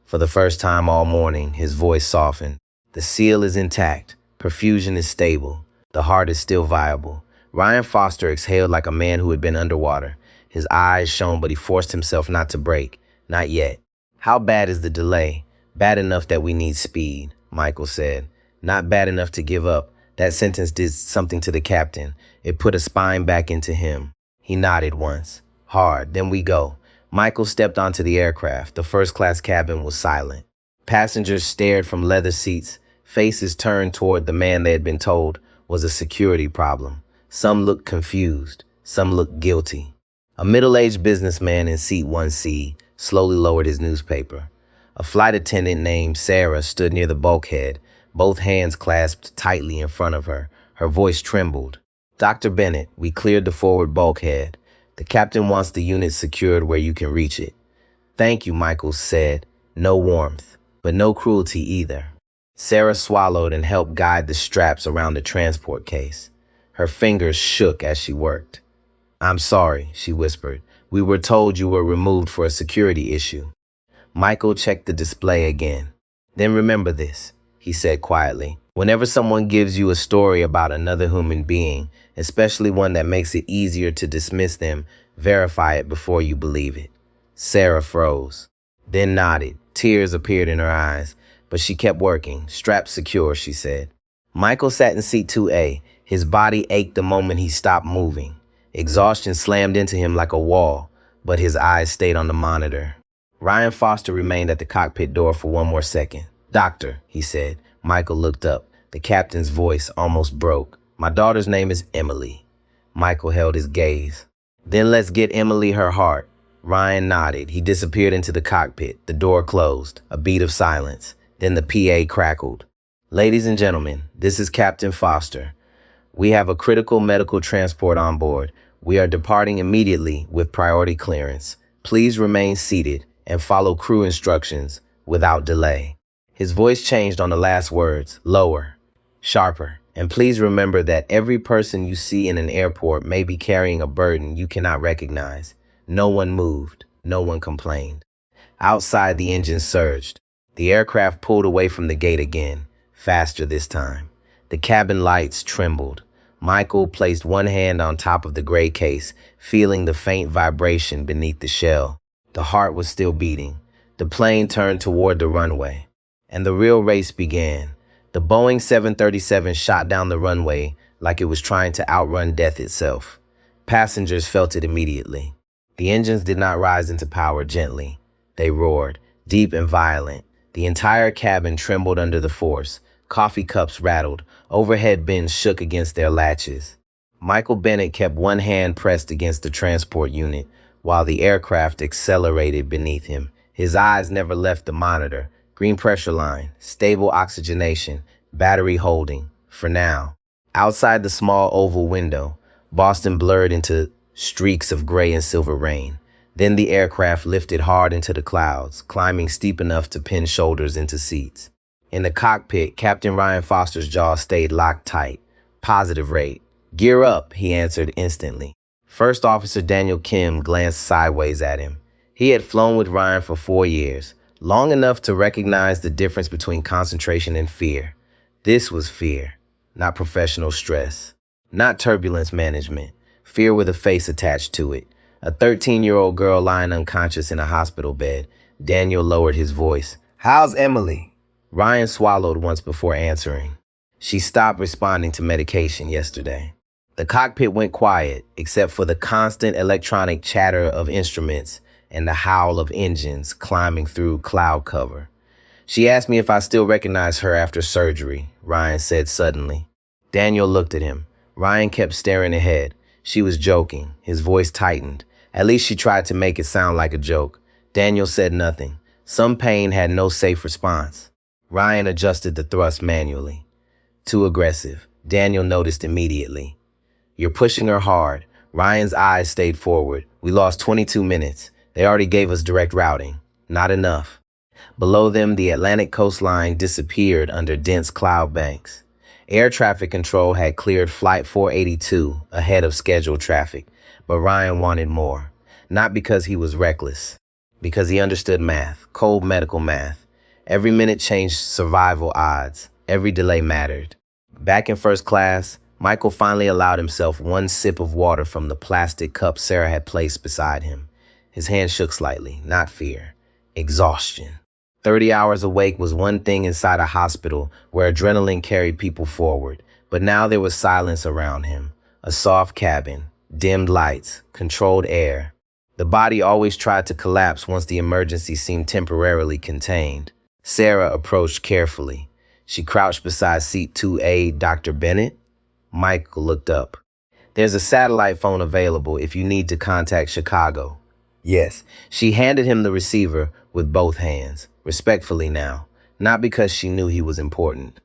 For the first time all morning, his voice softened. The seal is intact. Perfusion is stable. The heart is still viable. Ryan Foster exhaled like a man who had been underwater. His eyes shone, but he forced himself not to break. Not yet. How bad is the delay? Bad enough that we need speed, Michael said. Not bad enough to give up. That sentence did something to the captain. It put a spine back into him. He nodded once. Hard. Then we go. Michael stepped onto the aircraft. The first-class cabin was silent. Passengers stared from leather seats, faces turned toward the man they had been told was a security problem. Some looked confused. Some looked guilty. A middle-aged businessman in seat 1C slowly lowered his newspaper. A flight attendant named Sarah stood near the bulkhead, both hands clasped tightly in front of her. Her voice trembled. Dr. Bennett, we cleared the forward bulkhead. The captain wants the unit secured where you can reach it. Thank you, Michael said. No warmth, but no cruelty either. Sarah swallowed and helped guide the straps around the transport case. Her fingers shook as she worked. I'm sorry, she whispered. We were told you were removed for a security issue. Michael checked the display again. Then remember this, he said quietly. Whenever someone gives you a story about another human being, especially one that makes it easier to dismiss them, verify it before you believe it. Sarah froze, then nodded. Tears appeared in her eyes, but she kept working. Straps secure, she said. Michael sat in seat 2A. His body ached the moment he stopped moving. Exhaustion slammed into him like a wall, but his eyes stayed on the monitor. Ryan Foster remained at the cockpit door for one more second. Doctor, he said. Michael looked up. The captain's voice almost broke. My daughter's name is Emily. Michael held his gaze. Then let's get Emily her heart. Ryan nodded. He disappeared into the cockpit. The door closed. A beat of silence. Then the PA crackled. Ladies and gentlemen, this is Captain Foster. We have a critical medical transport on board. We are departing immediately with priority clearance. Please remain seated and follow crew instructions without delay. His voice changed on the last words, lower, sharper, And please remember that every person you see in an airport may be carrying a burden you cannot recognize. No one moved. No one complained. Outside, the engine surged. The aircraft pulled away from the gate again, faster this time. The cabin lights trembled. Michael placed one hand on top of the gray case, feeling the faint vibration beneath the shell. The heart was still beating. The plane turned toward the runway, and the real race began. The Boeing 737 shot down the runway like it was trying to outrun death itself. Passengers felt it immediately. The engines did not rise into power gently. They roared, deep and violent. The entire cabin trembled under the force. Coffee cups rattled. Overhead bins shook against their latches. Michael Bennett kept one hand pressed against the transport unit while the aircraft accelerated beneath him. His eyes never left the monitor. Green pressure line, stable oxygenation, battery holding, for now. Outside the small oval window, Boston blurred into streaks of gray and silver rain. Then the aircraft lifted hard into the clouds, climbing steep enough to pin shoulders into seats. In the cockpit, Captain Ryan Foster's jaw stayed locked tight. Positive rate. Gear up, he answered instantly. First Officer Daniel Kim glanced sideways at him. He had flown with Ryan for 4 years, long enough to recognize the difference between concentration and fear. This was fear, not professional stress, not turbulence management, fear with a face attached to it. A 13-year-old girl lying unconscious in a hospital bed. Daniel lowered his voice. How's Emily? Ryan swallowed once before answering. She stopped responding to medication yesterday. The cockpit went quiet, except for the constant electronic chatter of instruments and the howl of engines climbing through cloud cover. She asked me if I still recognize her after surgery, Ryan said suddenly. Daniel looked at him. Ryan kept staring ahead. She was joking. His voice tightened. At least she tried to make it sound like a joke. Daniel said nothing. Some pain had no safe response. Ryan adjusted the thrust manually. Too aggressive. Daniel noticed immediately. You're pushing her hard. Ryan's eyes stayed forward. We lost 22 minutes. They already gave us direct routing. Not enough. Below them, the Atlantic coastline disappeared under dense cloud banks. Air traffic control had cleared Flight 482 ahead of scheduled traffic, but Ryan wanted more. Not because he was reckless, because he understood math, cold medical math. Every minute changed survival odds. Every delay mattered. Back in first class, Michael finally allowed himself one sip of water from the plastic cup Sarah had placed beside him. His hand shook slightly, not fear, exhaustion. 30 hours awake was one thing inside a hospital where adrenaline carried people forward, but now there was silence around him. A soft cabin, dimmed lights, controlled air. The body always tried to collapse once the emergency seemed temporarily contained. Sarah approached carefully. She crouched beside seat 2A, Dr. Bennett. Michael looked up. There's a satellite phone available if you need to contact Chicago. Yes. She handed him the receiver with both hands, respectfully now, not because she knew he was important,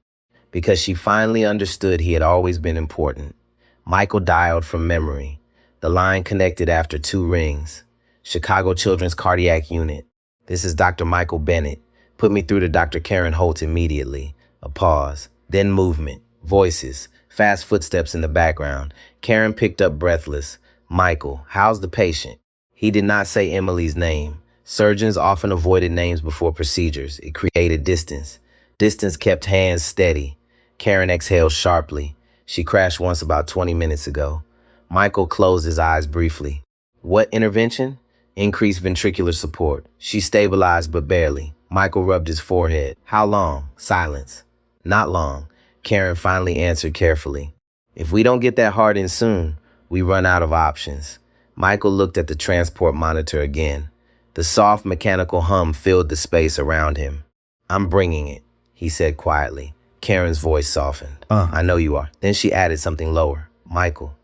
because she finally understood he had always been important. Michael dialed from memory. The line connected after 2 rings. Chicago Children's Cardiac Unit. This is Dr. Michael Bennett. Put me through to Dr. Karen Holt immediately. A pause, then movement, voices, fast footsteps in the background. Karen picked up breathless. Michael, how's the patient? He did not say Emily's name. Surgeons often avoided names before procedures. It created distance. Distance kept hands steady. Karen exhaled sharply. She crashed once about 20 minutes ago. Michael closed his eyes briefly. What intervention? Increased ventricular support. She stabilized, but barely. Michael rubbed his forehead. How long? Silence. Not long. Karen finally answered carefully. If we don't get that heart in soon, we run out of options. Michael looked at the transport monitor again. The soft mechanical hum filled the space around him. I'm bringing it, he said quietly. Karen's voice softened. I know you are. Then she added something lower. Michael,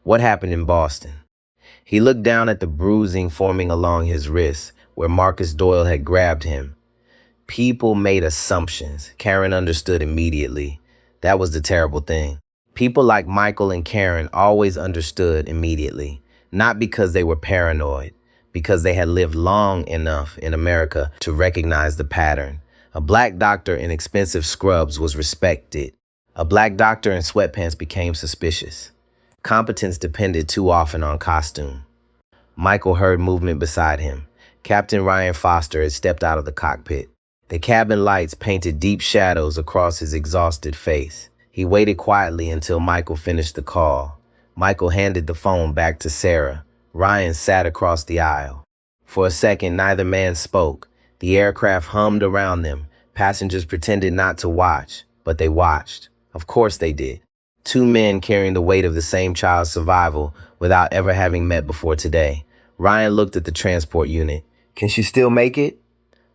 what happened in Boston? He looked down at the bruising forming along his wrist where Marcus Doyle had grabbed him. People made assumptions. Karen understood immediately. That was the terrible thing. People like Michael and Karen always understood immediately, not because they were paranoid, because they had lived long enough in America to recognize the pattern. A black doctor in expensive scrubs was respected. A black doctor in sweatpants became suspicious. Competence depended too often on costume. Michael heard movement beside him. Captain Ryan Foster had stepped out of the cockpit. The cabin lights painted deep shadows across his exhausted face. He waited quietly until Michael finished the call. Michael handed the phone back to Sarah. Ryan sat across the aisle. For a second, neither man spoke. The aircraft hummed around them. Passengers pretended not to watch, but they watched. Of course they did. Two men carrying the weight of the same child's survival without ever having met before today. Ryan looked at the transport unit. Can she still make it?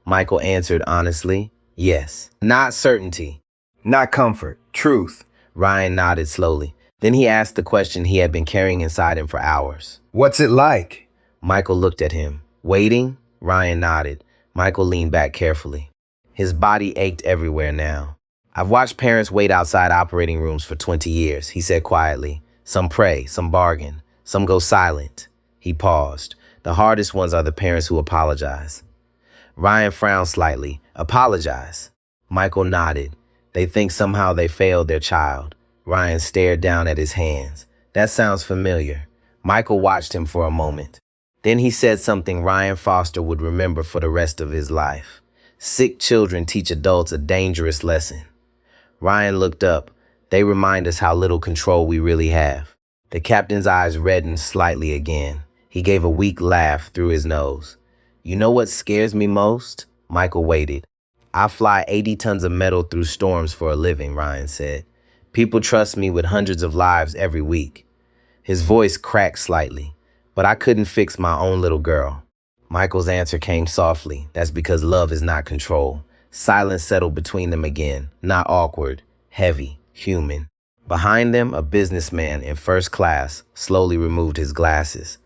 Michael answered honestly, yes. Not certainty. Not comfort. Truth. Ryan nodded slowly. Then he asked the question he had been carrying inside him for hours. What's it like? Michael looked at him. Waiting? Ryan nodded. Michael leaned back carefully. His body ached everywhere now. I've watched parents wait outside operating rooms for 20 years, he said quietly. Some pray, some bargain, some go silent. He paused. The hardest ones are the parents who apologize. Ryan frowned slightly. Apologize? Michael nodded. They think somehow they failed their child. Ryan stared down at his hands. That sounds familiar. Michael watched him for a moment. Then he said something Ryan Foster would remember for the rest of his life. Sick children teach adults a dangerous lesson. Ryan looked up. They remind us how little control we really have. The captain's eyes reddened slightly again. He gave a weak laugh through his nose. You know what scares me most? Michael waited. I fly 80 tons of metal through storms for a living, Ryan said. People trust me with hundreds of lives every week. His voice cracked slightly. But I couldn't fix my own little girl. Michael's answer came softly. That's because love is not control. Silence settled between them again. Not awkward, heavy, human. Behind them, a businessman in first class slowly removed his glasses.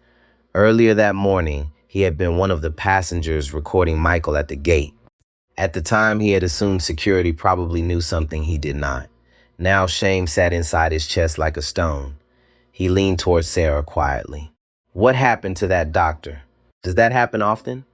Earlier that morning, he had been one of the passengers recording Michael at the gate. At the time, he had assumed security probably knew something he did not. Now shame sat inside his chest like a stone. He leaned towards Sarah quietly. What happened to that doctor? Does that happen often?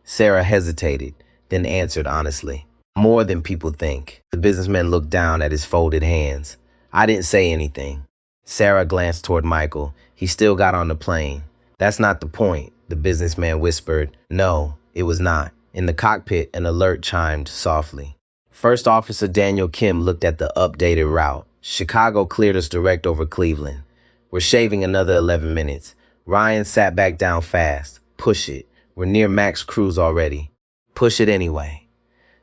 Sarah hesitated, then answered honestly. More than people think. The businessman looked down at his folded hands. I didn't say anything. Sarah glanced toward Michael. He still got on the plane. That's not the point, the businessman whispered. No, it was not. In the cockpit, an alert chimed softly. First Officer Daniel Kim looked at the updated route. Chicago cleared us direct over Cleveland. We're shaving another 11 minutes. Ryan sat back down fast. Push it. We're near max cruise already. Push it anyway.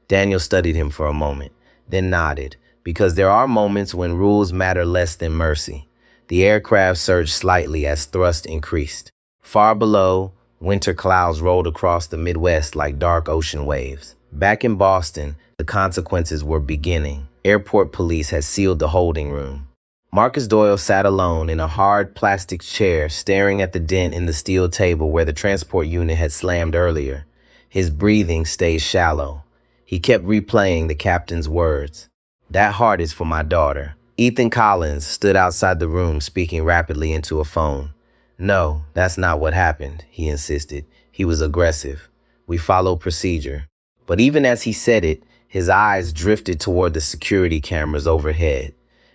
Daniel studied him for a moment, then nodded, because there are moments when rules matter less than mercy. The aircraft surged slightly as thrust increased. Far below, winter clouds rolled across the Midwest like dark ocean waves. Back in Boston, the consequences were beginning. Airport police had sealed the holding room. Marcus Doyle sat alone in a hard plastic chair, staring at the dent in the steel table where the transport unit had slammed earlier. His breathing stayed shallow. He kept replaying the captain's words. That heart is for my daughter. Ethan Collins stood outside the room, speaking rapidly into a phone. No, that's not what happened, he insisted. He was aggressive. We follow procedure. But even as he said it, his eyes drifted toward the security cameras overhead.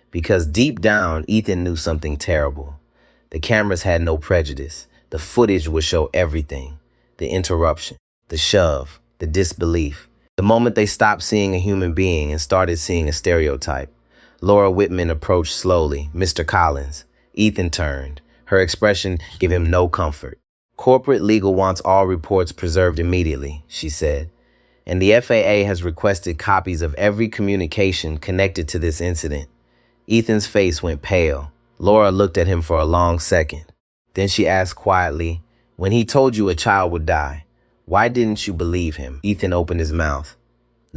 Because deep down, Ethan knew something terrible. The cameras had no prejudice. The footage would show everything. The interruption, the shove, the disbelief. The moment they stopped seeing a human being and started seeing a stereotype. Laura Whitman approached slowly. Mr. Collins. Ethan turned. Her expression gave him no comfort. Corporate legal wants all reports preserved immediately, she said. And the FAA has requested copies of every communication connected to this incident. Ethan's face went pale. Laura looked at him for a long second. Then she asked quietly, when he told you a child would die, why didn't you believe him? Ethan opened his mouth.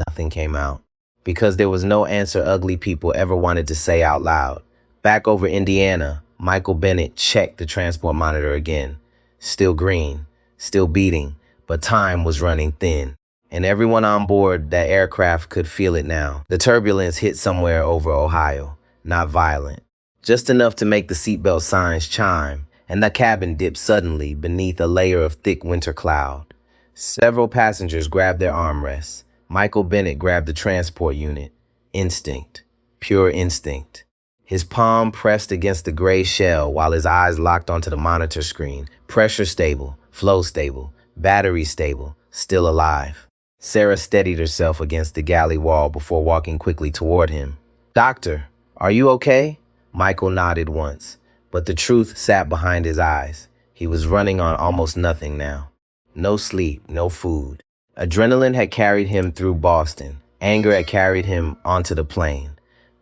Nothing came out. Because there was no answer ugly people ever wanted to say out loud. Back over Indiana, Michael Bennett checked the transport monitor again. Still green, still beating, but time was running thin. And everyone on board that aircraft could feel it now. The turbulence hit somewhere over Ohio, not violent. Just enough to make the seatbelt signs chime, and the cabin dipped suddenly beneath a layer of thick winter cloud. Several passengers grabbed their armrests. Michael Bennett grabbed the transport unit. Instinct. pure instinct. His palm pressed against the gray shell while his eyes locked onto the monitor screen. Pressure stable, flow stable, battery stable, still alive. Sarah steadied herself against the galley wall before walking quickly toward him. "Doctor, are you okay?" Michael nodded once, but the truth sat behind his eyes. He was running on almost nothing now. No sleep, no food. Adrenaline had carried him through Boston. Anger had carried him onto the plane.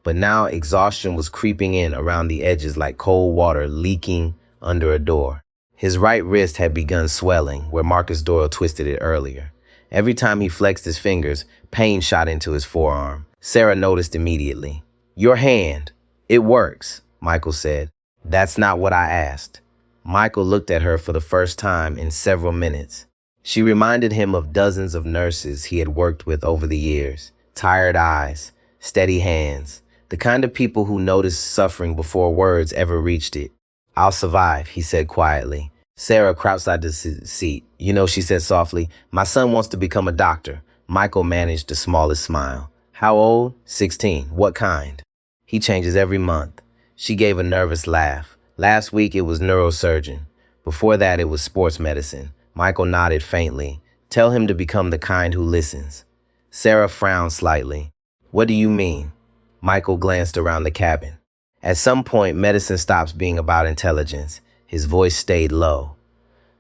But now exhaustion was creeping in around the edges like cold water leaking under a door. His right wrist had begun swelling where Marcus Doyle twisted it earlier. Every time he flexed his fingers, pain shot into his forearm. Sarah noticed immediately. "Your hand. It works," Michael said. "That's not what I asked." Michael looked at her for the first time in several minutes. She reminded him of dozens of nurses he had worked with over the years. Tired eyes, steady hands, the kind of people who noticed suffering before words ever reached it. "I'll survive," he said quietly. Sarah crouched beside the seat. "You know," she said softly, "my son wants to become a doctor." Michael managed the smallest smile. "How old?" 16. "What kind?" "He changes every month." She gave a nervous laugh. "Last week it was neurosurgeon. Before that it was sports medicine." Michael nodded faintly. "Tell him to become the kind who listens." Sarah frowned slightly. "What do you mean?" Michael glanced around the cabin. "At some point, medicine stops being about intelligence." His voice stayed low.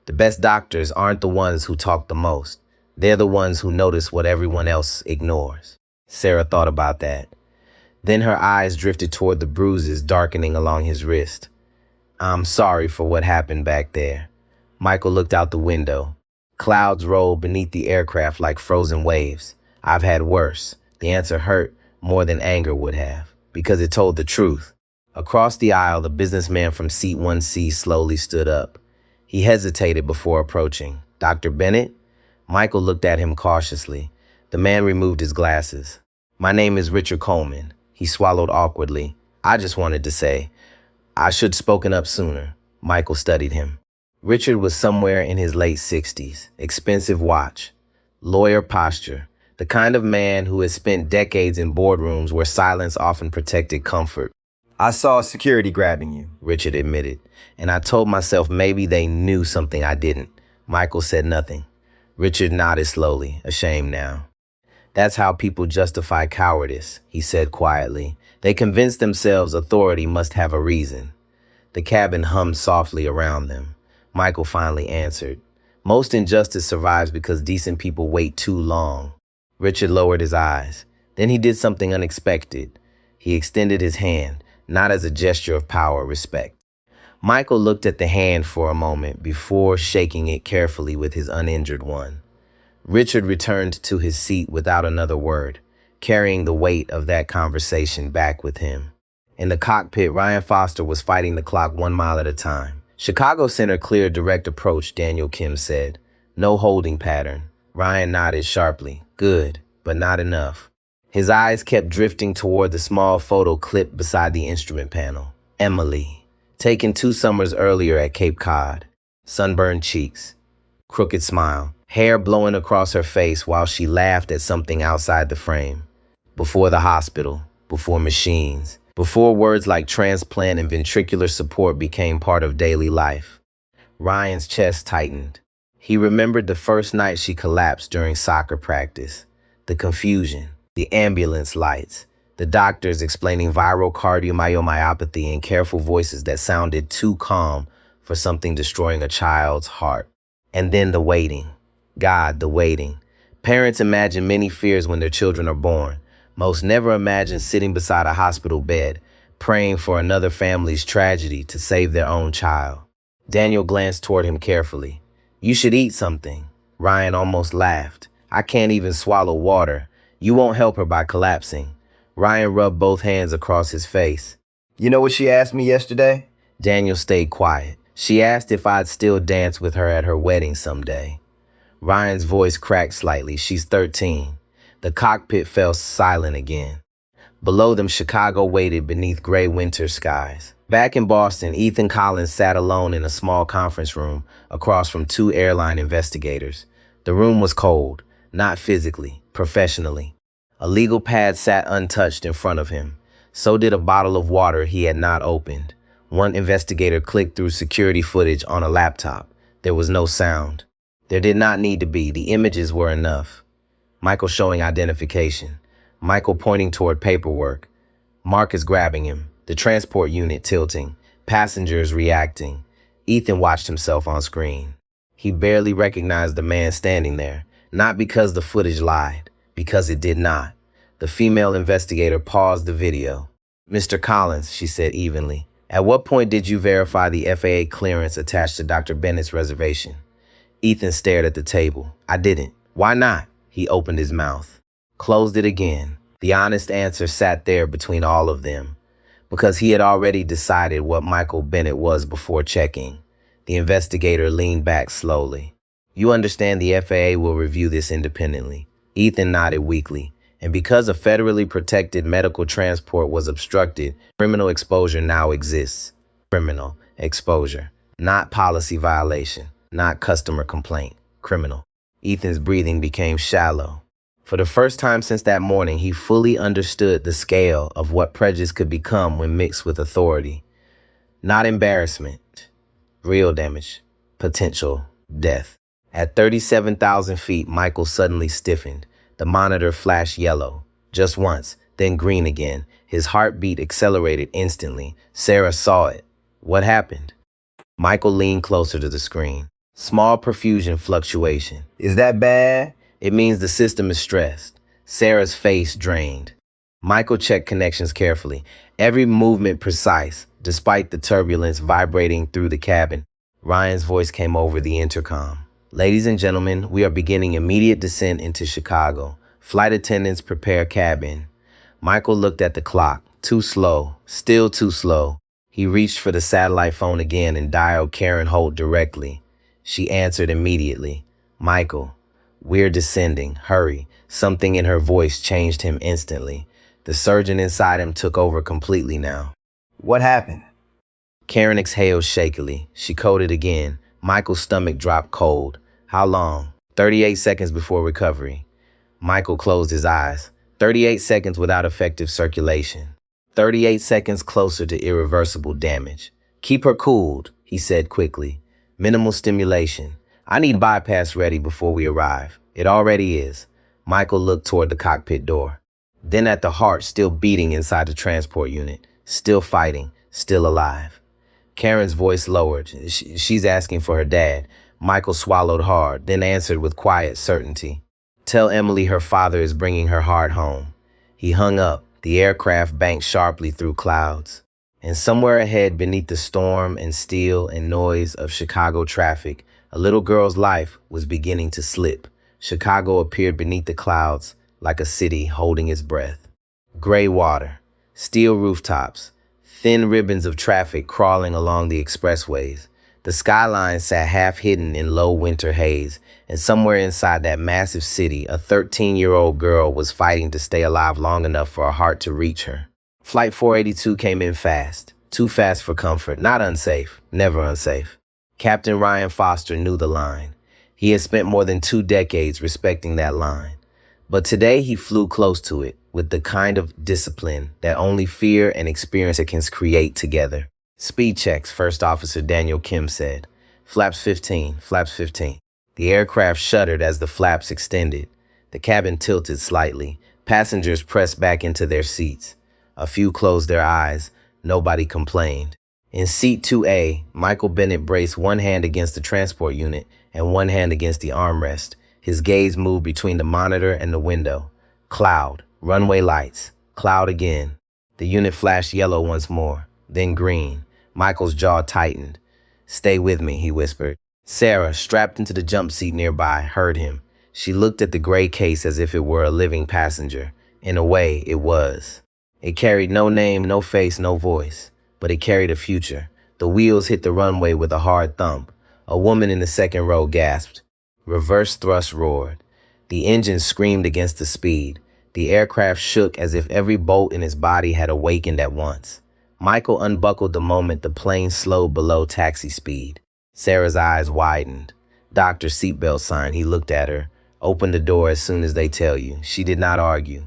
"The best doctors aren't the ones who talk the most. They're the ones who notice what everyone else ignores." Sarah thought about that. Then her eyes drifted toward the bruises darkening along his wrist. "I'm sorry for what happened back there." Michael looked out the window. Clouds rolled beneath the aircraft like frozen waves. "I've had worse." The answer hurt more than anger would have, because it told the truth. Across the aisle, the businessman from Seat 1C slowly stood up. He hesitated before approaching. "Dr. Bennett?" Michael looked at him cautiously. The man removed his glasses. "My name is Richard Coleman." He swallowed awkwardly. "I just wanted to say, I should spoken up sooner." Michael studied him. Richard was somewhere in his late 60s. Expensive watch. Lawyer posture. The kind of man who has spent decades in boardrooms where silence often protected comfort. I saw security grabbing you. Richard admitted, and I told myself maybe they knew something I didn't. Michael said nothing. Richard nodded slowly, ashamed now. "That's how people justify cowardice," he said quietly. "They convince themselves authority must have a reason." The cabin hummed softly around them. Michael finally answered. "Most injustice survives because decent people wait too long." Richard lowered his eyes. Then he did something unexpected. He extended his hand, not as a gesture of power or respect. Michael looked at the hand for a moment before shaking it carefully with his uninjured one. Richard returned to his seat without another word, carrying the weight of that conversation back with him. In the cockpit, Ryan Foster was fighting the clock 1 mile at a time. "Chicago Center cleared direct approach," Daniel Kim said. "No holding pattern." Ryan nodded sharply. "Good, but not enough." His eyes kept drifting toward the small photo clip beside the instrument panel. Emily, taken 2 summers earlier at Cape Cod. Sunburned cheeks, crooked smile, hair blowing across her face while she laughed at something outside the frame. Before the hospital, before machines, before words like transplant and ventricular support became part of daily life. Ryan's chest tightened. He remembered the first night she collapsed during soccer practice. The confusion, the ambulance lights, the doctors explaining viral cardiomyopathy in careful voices that sounded too calm for something destroying a child's heart. And then the waiting. God, the waiting. Parents imagine many fears when their children are born. Most never imagine sitting beside a hospital bed, praying for another family's tragedy to save their own child. Daniel glanced toward him carefully. "You should eat something." Ryan almost laughed. "I can't even swallow water. You won't help her by collapsing." Ryan rubbed both hands across his face. You know what she asked me yesterday? Daniel stayed quiet. "She asked if I'd still dance with her at her wedding someday." Ryan's voice cracked slightly. "She's 13. The cockpit fell silent again. Below them, Chicago waited beneath gray winter skies. Back in Boston, Ethan Collins sat alone in a small conference room across from 2 airline investigators. The room was cold, not physically, professionally. A legal pad sat untouched in front of him. So did a bottle of water he had not opened. One investigator clicked through security footage on a laptop. There was no sound. There did not need to be. The images were enough. Michael showing identification. Michael pointing toward paperwork. Marcus grabbing him. The transport unit tilting. Passengers reacting. Ethan watched himself on screen. He barely recognized the man standing there. Not because the footage lied. Because it did not. The female investigator paused the video. "Mr. Collins," she said evenly, "at what point did you verify the FAA clearance attached to Dr. Bennett's reservation?" Ethan stared at the table. "I didn't." "Why not?" He opened his mouth. Closed it again. The honest answer sat there between all of them. Because he had already decided what Michael Bennett was before checking. The investigator leaned back slowly. "You understand the FAA will review this independently." Ethan nodded weakly. "And because a federally protected medical transport was obstructed, criminal exposure now exists." Criminal exposure. Not policy violation. Not customer complaint. Criminal. Ethan's breathing became shallow. For the first time since that morning, he fully understood the scale of what prejudice could become when mixed with authority. Not embarrassment. Real damage. Potential death. At 37,000 feet, Michael suddenly stiffened. The monitor flashed yellow. Just once, then green again. His heartbeat accelerated instantly. Sarah saw it. What happened? Michael leaned closer to the screen. Small perfusion fluctuation. Is that bad? It means the system is stressed. Sarah's face drained. Michael checked connections carefully. Every movement precise, despite the turbulence vibrating through the cabin. Ryan's voice came over the intercom. "Ladies and gentlemen, we are beginning immediate descent into Chicago. Flight attendants prepare cabin." Michael looked at the clock. Too slow. Still too slow. He reached for the satellite phone again and dialed Karen Holt directly. She answered immediately. "Michael, we're descending. Hurry." Something in her voice changed him instantly. The surgeon inside him took over completely now. What happened? Karen exhaled shakily. She coded again. Michael's stomach dropped cold. "How long?" 38 seconds before recovery. Michael closed his eyes. 38 seconds without effective circulation. 38 seconds closer to irreversible damage. "Keep her cooled," he said quickly. "Minimal stimulation. I need bypass ready before we arrive." "It already is." Michael looked toward the cockpit door. Then at the heart still beating inside the transport unit. Still fighting. Still alive. Karen's voice lowered. She's asking for her dad." Michael swallowed hard, then answered with quiet certainty. "Tell Emily her father is bringing her heart home." He hung up. The aircraft banked sharply through clouds. And somewhere ahead, beneath the storm and steel and noise of Chicago traffic, a little girl's life was beginning to slip. Chicago appeared beneath the clouds like a city holding its breath. Gray water, steel rooftops, thin ribbons of traffic crawling along the expressways. The skyline sat half hidden in low winter haze, and somewhere inside that massive city, a 13-year-old girl was fighting to stay alive long enough for a heart to reach her. Flight 482 came in fast. Too fast for comfort. Not unsafe. Never unsafe. Captain Ryan Foster knew the line. He had spent more than 2 decades respecting that line. But today he flew close to it with the kind of discipline that only fear and experience can create together. "Speed checks," First Officer Daniel Kim said. "Flaps 15, flaps 15. The aircraft shuddered as the flaps extended. The cabin tilted slightly. Passengers pressed back into their seats. A few closed their eyes. Nobody complained. In seat 2A, Michael Bennett braced one hand against the transport unit and one hand against the armrest. His gaze moved between the monitor and the window. Cloud, runway lights, cloud again. The unit flashed yellow once more, then green. Michael's jaw tightened. "Stay with me," he whispered. Sarah, strapped into the jump seat nearby, heard him. She looked at the gray case as if it were a living passenger. In a way, it was. It carried no name, no face, no voice. But it carried a future. The wheels hit the runway with a hard thump. A woman in the second row gasped. Reverse thrust roared. The engine screamed against the speed. The aircraft shook as if every bolt in its body had awakened at once. Michael unbuckled the moment the plane slowed below taxi speed. Sarah's eyes widened. "Doctor, seatbelt sign," he looked at her. "Open the door as soon as they tell you." She did not argue.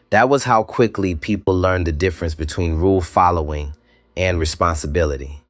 That was how quickly people learned the difference between rule following and responsibility.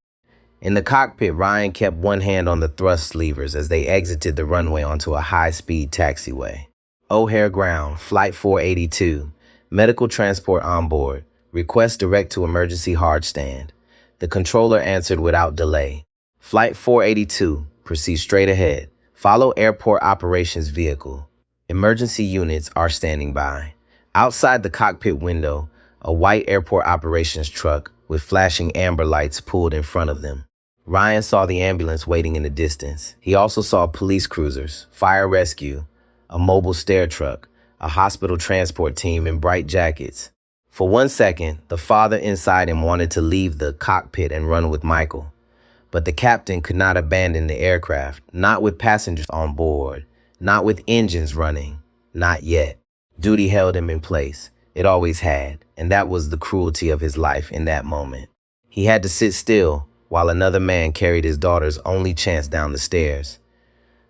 In the cockpit, Ryan kept one hand on the thrust levers as they exited the runway onto a high-speed taxiway. O'Hare Ground, Flight 482, medical transport on board, request direct to emergency hard stand. The controller answered without delay. Flight 482, proceed straight ahead. Follow airport operations vehicle. Emergency units are standing by. Outside the cockpit window, a white airport operations truck with flashing amber lights pulled in front of them. Ryan saw the ambulance waiting in the distance. He also saw police cruisers, fire rescue, a mobile stair truck, a hospital transport team in bright jackets. For 1 second, the father inside him wanted to leave the cockpit and run with Michael. But the captain could not abandon the aircraft, not with passengers on board, not with engines running, not yet. Duty held him in place. It always had, and that was the cruelty of his life in that moment. He had to sit still while another man carried his daughter's only chance down the stairs.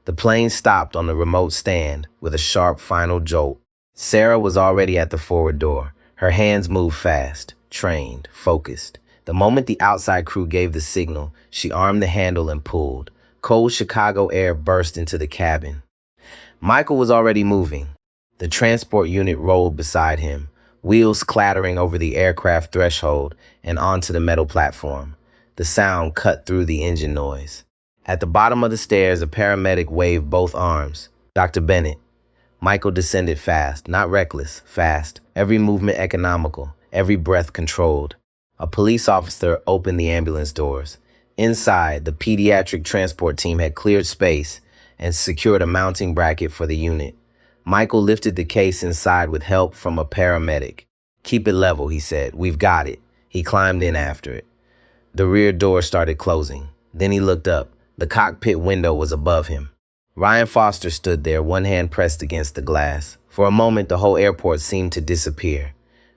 The plane stopped on the remote stand with a sharp final jolt. Sarah was already at the forward door. Her hands moved fast, trained, focused. The moment the outside crew gave the signal, she armed the handle and pulled. Cold Chicago air burst into the cabin. Michael was already moving. The transport unit rolled beside him, wheels clattering over the aircraft threshold and onto the metal platform. The sound cut through the engine noise. At the bottom of the stairs, a paramedic waved both arms. Dr. Bennett. Michael descended fast, not reckless, fast. Every movement economical, every breath controlled. A police officer opened the ambulance doors. Inside, the pediatric transport team had cleared space and secured a mounting bracket for the unit. Michael lifted the case inside with help from a paramedic. "Keep it level," he said. "We've got it." He climbed in after it. The rear door started closing. Then he looked up. The cockpit window was above him. Ryan Foster stood there, one hand pressed against the glass. For a moment, the whole airport seemed to disappear.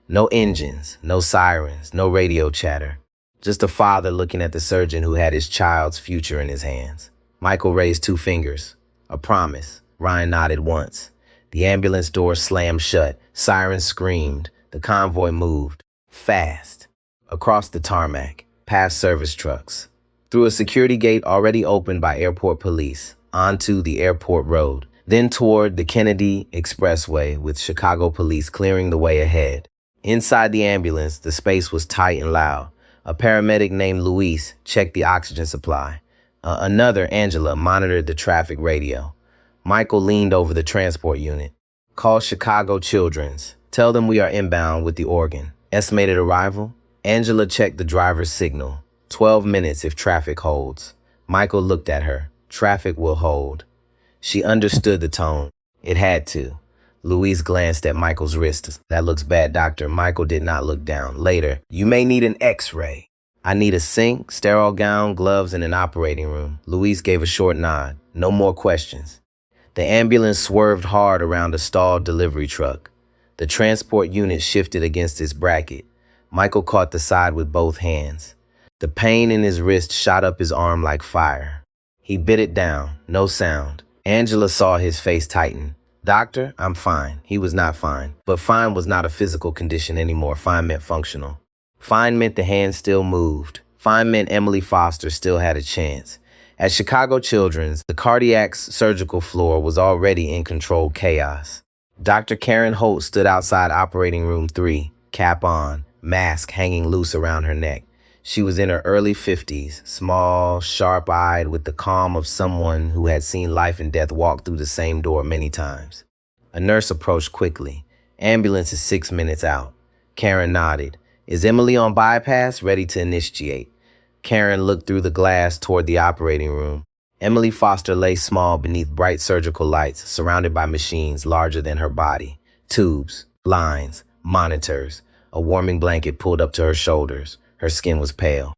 No engines, no sirens, no radio chatter. Just a father looking at the surgeon who had his child's future in his hands. Michael raised 2 fingers. A promise. Ryan nodded once. The ambulance door slammed shut. Sirens screamed. The convoy moved. Fast. Across the tarmac. Past service trucks. Through a security gate already opened by airport police. Onto the airport road. Then toward the Kennedy Expressway with Chicago police clearing the way ahead. Inside the ambulance, the space was tight and loud. A paramedic named Luis checked the oxygen supply. Another, Angela, monitored the traffic radio. Michael leaned over the transport unit. "Call Chicago Children's. Tell them we are inbound with the organ. Estimated arrival?" Angela checked the driver's signal. 12 minutes if traffic holds. Michael looked at her. Traffic will hold. She understood the tone. It had to. Louise glanced at Michael's wrist. "That looks bad, doctor." Michael did not look down. Later, "You may need an x-ray." "I need a sink, sterile gown, gloves, and an operating room." Louise gave a short nod. No more questions. The ambulance swerved hard around a stalled delivery truck. The transport unit shifted against its bracket. Michael caught the side with both hands. The pain in his wrist shot up his arm like fire. He bit it down. No sound. Angela saw his face tighten. "Doctor, I'm fine." He was not fine. But fine was not a physical condition anymore. Fine meant functional. Fine meant the hand still moved. Fine meant Emily Foster still had a chance. At Chicago Children's, the cardiac's surgical floor was already in controlled chaos. Dr. Karen Holt stood outside operating room 3, cap on, mask hanging loose around her neck. She was in her early 50s, small, sharp-eyed, with the calm of someone who had seen life and death walk through the same door many times. A nurse approached quickly. "Ambulance is 6 minutes out." Karen nodded. "Is Emily on bypass? Ready to initiate?" Karen looked through the glass toward the operating room. Emily Foster lay small beneath bright surgical lights, surrounded by machines larger than her body. Tubes, lines, monitors, a warming blanket pulled up to her shoulders. Her skin was pale.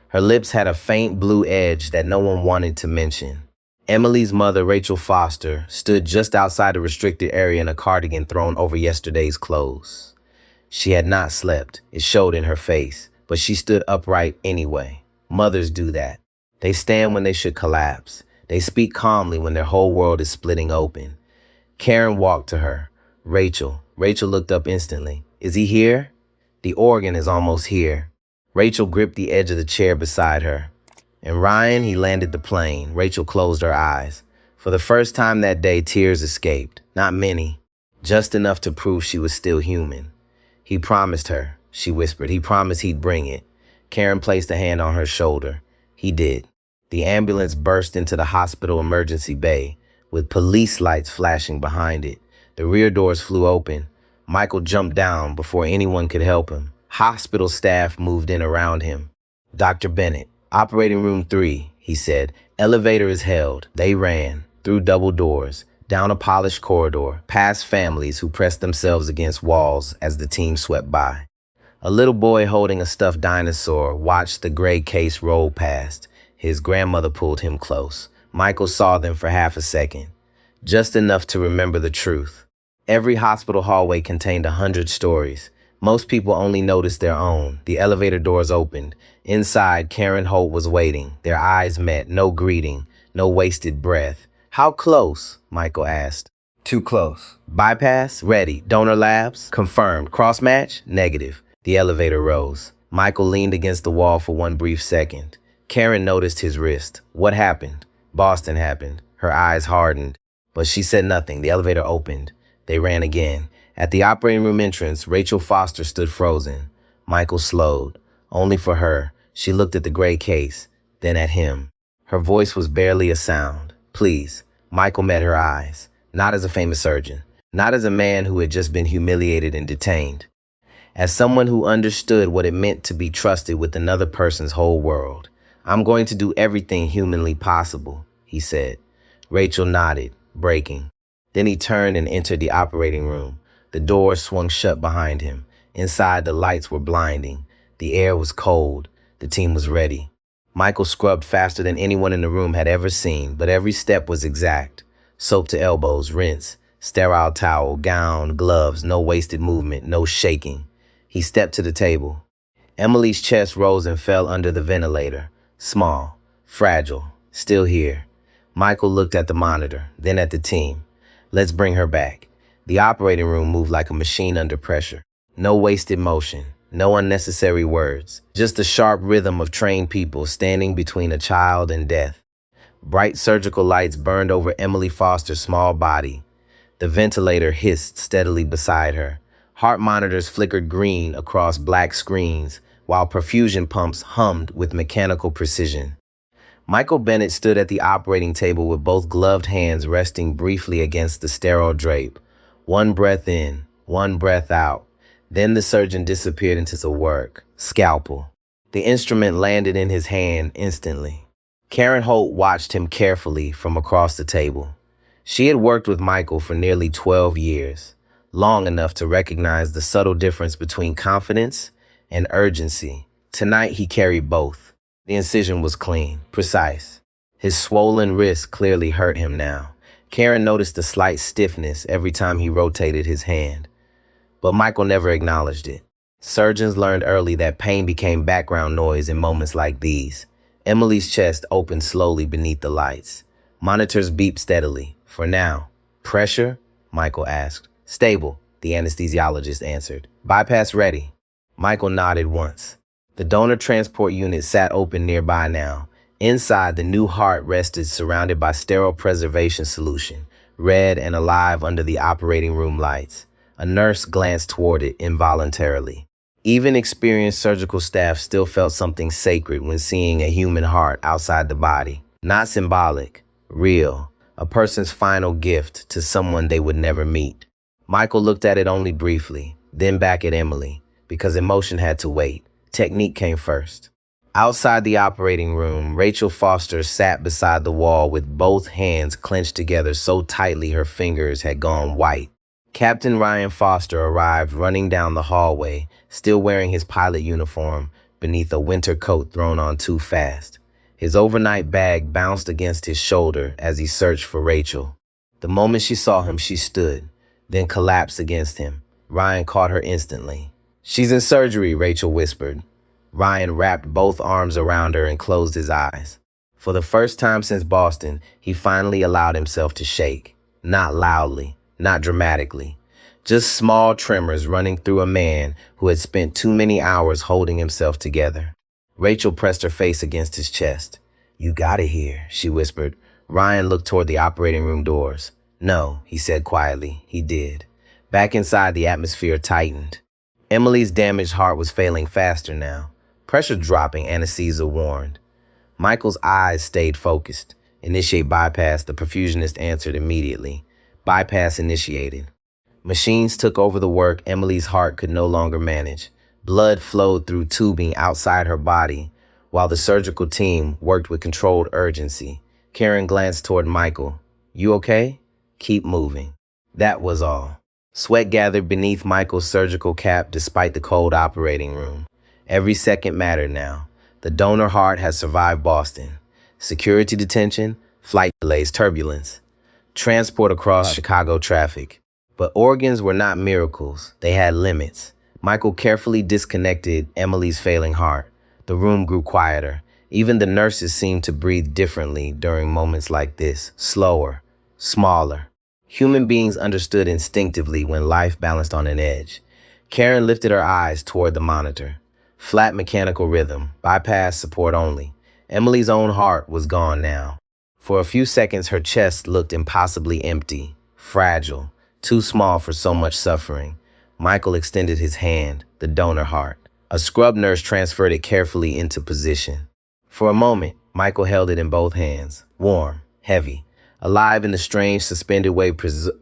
Her lips had a faint blue edge that no one wanted to mention. Emily's mother, Rachel Foster, stood just outside the restricted area in a cardigan thrown over yesterday's clothes. She had not slept. It showed in her face, but she stood upright anyway. Mothers do that. They stand when they should collapse. They speak calmly when their whole world is splitting open. Karen walked to her. "Rachel, Rachel looked up instantly. Is he here? The organ is almost here. Rachel gripped the edge of the chair beside her. And Ryan, he landed the plane. Rachel closed her eyes. For the first time that day, tears escaped. Not many. Just enough to prove she was still human. He promised her, she whispered. He promised he'd bring it. Karen placed a hand on her shoulder. He did. The ambulance burst into the hospital emergency bay, with police lights flashing behind it. The rear doors flew open. Michael jumped down before anyone could help him. Hospital staff moved in around him. Dr. Bennett, operating room 3, he said. Elevator is held. They ran, through double doors, down a polished corridor, past families who pressed themselves against walls as the team swept by. A little boy holding a stuffed dinosaur watched the gray case roll past. His grandmother pulled him close. Michael saw them for half a second, just enough to remember the truth. Every hospital hallway contained 100 stories. Most people only noticed their own. The elevator doors opened. Inside, Karen Holt was waiting. Their eyes met. No greeting, no wasted breath. How close? Michael asked. Too close. Bypass? Ready. Donor labs? Confirmed. Cross-match? Negative. The elevator rose. Michael leaned against the wall for one brief second. Karen noticed his wrist. What happened? Boston happened. Her eyes hardened, but she said nothing. The elevator opened. They ran again. At the operating room entrance, Rachel Foster stood frozen. Michael slowed. Only for her. She looked at the gray case, then at him. Her voice was barely a sound. Please. Michael met her eyes. Not as a famous surgeon. Not as a man who had just been humiliated and detained. As someone who understood what it meant to be trusted with another person's whole world. I'm going to do everything humanly possible, he said. Rachel nodded, breaking. Then he turned and entered the operating room. The door swung shut behind him. Inside, the lights were blinding. The air was cold. The team was ready. Michael scrubbed faster than anyone in the room had ever seen, but every step was exact. Soap to elbows, rinse, sterile towel, gown, gloves, no wasted movement, no shaking. He stepped to the table. Emily's chest rose and fell under the ventilator. Small, fragile, still here. Michael looked at the monitor, then at the team. Let's bring her back. The operating room moved like a machine under pressure. No wasted motion, no unnecessary words, just the sharp rhythm of trained people standing between a child and death. Bright surgical lights burned over Emily Foster's small body. The ventilator hissed steadily beside her. Heart monitors flickered green across black screens, while perfusion pumps hummed with mechanical precision. Michael Bennett stood at the operating table with both gloved hands resting briefly against the sterile drape. One breath in, one breath out. Then the surgeon disappeared into the work. Scalpel. The instrument landed in his hand instantly. Karen Holt watched him carefully from across the table. She had worked with Michael for nearly 12 years, long enough to recognize the subtle difference between confidence and urgency. Tonight he carried both. The incision was clean, precise. His swollen wrist clearly hurt him now. Karen noticed a slight stiffness every time he rotated his hand. But Michael never acknowledged it. Surgeons learned early that pain became background noise in moments like these. Emily's chest opened slowly beneath the lights. Monitors beeped steadily. For now. Pressure? Michael asked. Stable, the anesthesiologist answered. Bypass ready. Michael nodded once. The donor transport unit sat open nearby now. Inside, the new heart rested surrounded by sterile preservation solution, red and alive under the operating room lights. A nurse glanced toward it involuntarily. Even experienced surgical staff still felt something sacred when seeing a human heart outside the body. Not symbolic, real, a person's final gift to someone they would never meet. Michael looked at it only briefly, then back at Emily, because emotion had to wait. Technique came first. Outside the operating room, Rachel Foster sat beside the wall with both hands clenched together so tightly her fingers had gone white. Captain Ryan Foster arrived running down the hallway, still wearing his pilot uniform beneath a winter coat thrown on too fast. His overnight bag bounced against his shoulder as he searched for Rachel. The moment she saw him, she stood, then collapsed against him. Ryan caught her instantly. She's in surgery, Rachel whispered. Ryan wrapped both arms around her and closed his eyes. For the first time since Boston, he finally allowed himself to shake. Not loudly, not dramatically, just small tremors running through a man who had spent too many hours holding himself together. Rachel pressed her face against his chest. "You got it here," she whispered. Ryan looked toward the operating room doors. "No," he said quietly. He did. Back inside, the atmosphere tightened. Emily's damaged heart was failing faster now. Pressure dropping, anesthesia warned. Michael's eyes stayed focused. "Initiate bypass," the perfusionist answered immediately. Bypass initiated. Machines took over the work Emily's heart could no longer manage. Blood flowed through tubing outside her body, while the surgical team worked with controlled urgency. Karen glanced toward Michael. "You okay?" "Keep moving." That was all. Sweat gathered beneath Michael's surgical cap despite the cold operating room. Every second mattered now. The donor heart had survived Boston. Security detention, flight delays, turbulence, transport across Chicago traffic. But organs were not miracles. They had limits. Michael carefully disconnected Emily's failing heart. The room grew quieter. Even the nurses seemed to breathe differently during moments like this, slower, smaller. Human beings understood instinctively when life balanced on an edge. Karen lifted her eyes toward the monitor. Flat mechanical rhythm, bypass support only. Emily's own heart was gone now. For a few seconds, her chest looked impossibly empty, fragile, too small for so much suffering. Michael extended his hand, the donor heart. A scrub nurse transferred it carefully into position. For a moment, Michael held it in both hands, warm, heavy, alive in the strange, suspended way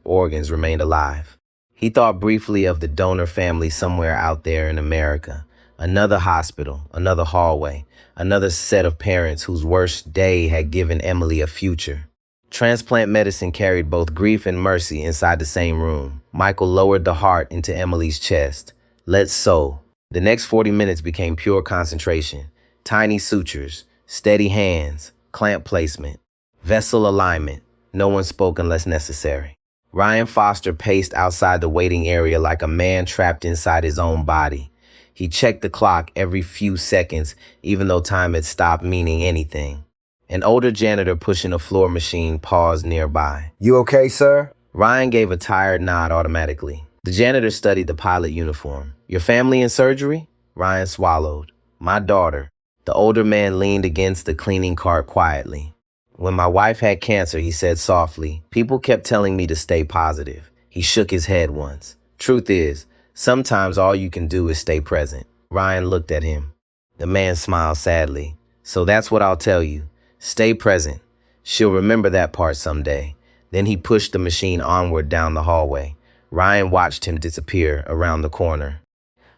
organs remained alive. He thought briefly of the donor family somewhere out there in America. Another hospital, another hallway, another set of parents whose worst day had given Emily a future. Transplant medicine carried both grief and mercy inside the same room. Michael lowered the heart into Emily's chest. "Let's sew." The next 40 minutes became pure concentration. Tiny sutures, steady hands, clamp placement, vessel alignment. No one spoke unless necessary. Ryan Foster paced outside the waiting area like a man trapped inside his own body. He checked the clock every few seconds, even though time had stopped meaning anything. An older janitor pushing a floor machine paused nearby. "You okay, sir?" Ryan gave a tired nod automatically. The janitor studied the pilot uniform. "Your family in surgery?" Ryan swallowed. "My daughter." The older man leaned against the cleaning cart quietly. "When my wife had cancer," he said softly, "people kept telling me to stay positive." He shook his head once. "Truth is, sometimes all you can do is stay present." Ryan looked at him. The man smiled sadly. "So that's what I'll tell you. Stay present. She'll remember that part someday." Then he pushed the machine onward down the hallway. Ryan watched him disappear around the corner.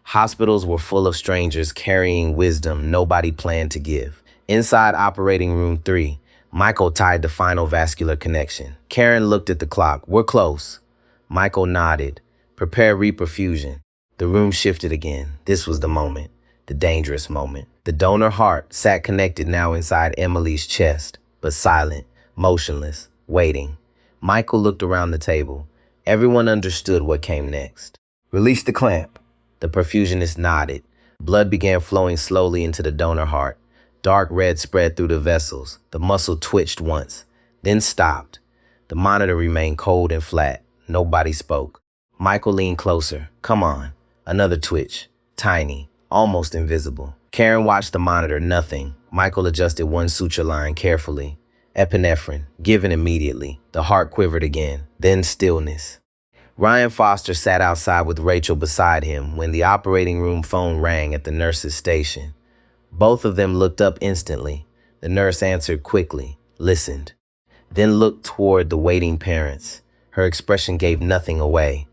Hospitals were full of strangers carrying wisdom nobody planned to give. Inside operating room 3, Michael tied the final vascular connection. Karen looked at the clock. "We're close." Michael nodded. "Prepare reperfusion." The room shifted again. This was the moment. The dangerous moment. The donor heart sat connected now inside Emily's chest, but silent, motionless, waiting. Michael looked around the table. Everyone understood what came next. "Release the clamp." The perfusionist nodded. Blood began flowing slowly into the donor heart. Dark red spread through the vessels. The muscle twitched once, then stopped. The monitor remained cold and flat. Nobody spoke. Michael leaned closer. "Come on." Another twitch. Tiny, almost invisible. Karen watched the monitor. Nothing. Michael adjusted one suture line carefully. Epinephrine, given immediately. The heart quivered again. Then stillness. Ryan Foster sat outside with Rachel beside him when the operating room phone rang at the nurse's station. Both of them looked up instantly. The nurse answered quickly, listened, then looked toward the waiting parents. Her expression gave nothing away.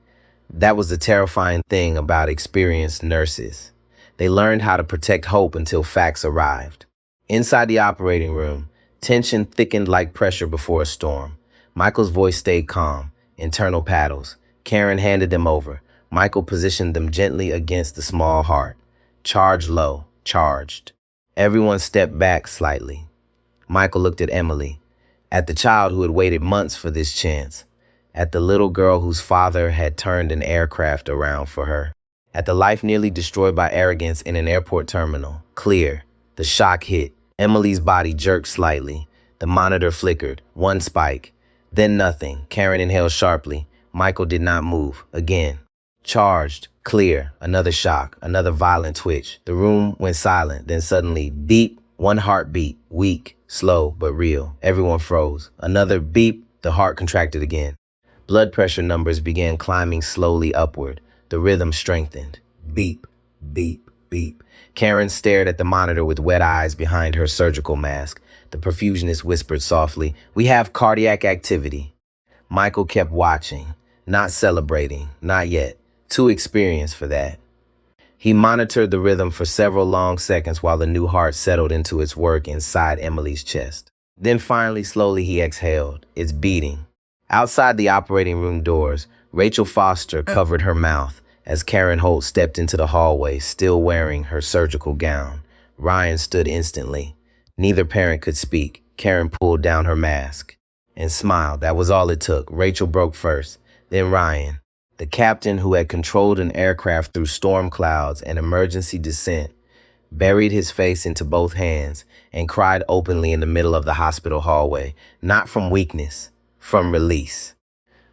That was the terrifying thing about experienced nurses. They learned how to protect hope until facts arrived. Inside the operating room, tension thickened like pressure before a storm. Michael's voice stayed calm. Internal paddles. Karen handed them over. Michael positioned them gently against the small heart. Charge low. Charged. Everyone stepped back slightly. Michael looked at Emily, at the child who had waited months for this chance, at the little girl whose father had turned an aircraft around for her, at the life nearly destroyed by arrogance in an airport terminal. Clear. The shock hit. Emily's body jerked slightly. The monitor flickered. One spike. Then nothing. Karen inhaled sharply. Michael did not move. Again. Charged. Clear. Another shock. Another violent twitch. The room went silent. Then suddenly, beep. One heartbeat. Weak. Slow, but real. Everyone froze. Another beep. The heart contracted again. Blood pressure numbers began climbing slowly upward. The rhythm strengthened. Beep. Beep. Beep. Karen stared at the monitor with wet eyes behind her surgical mask. The perfusionist whispered softly, "We have cardiac activity." Michael kept watching, not celebrating, not yet. Too experienced for that. He monitored the rhythm for several long seconds while the new heart settled into its work inside Emily's chest. Then finally, slowly, he exhaled. It's beating. Outside the operating room doors, Rachel Foster covered her mouth as Karen Holt stepped into the hallway, still wearing her surgical gown. Ryan stood instantly. Neither parent could speak. Karen pulled down her mask and smiled. That was all it took. Rachel broke first, then Ryan. The captain who had controlled an aircraft through storm clouds and emergency descent buried his face into both hands and cried openly in the middle of the hospital hallway, not from weakness, from release,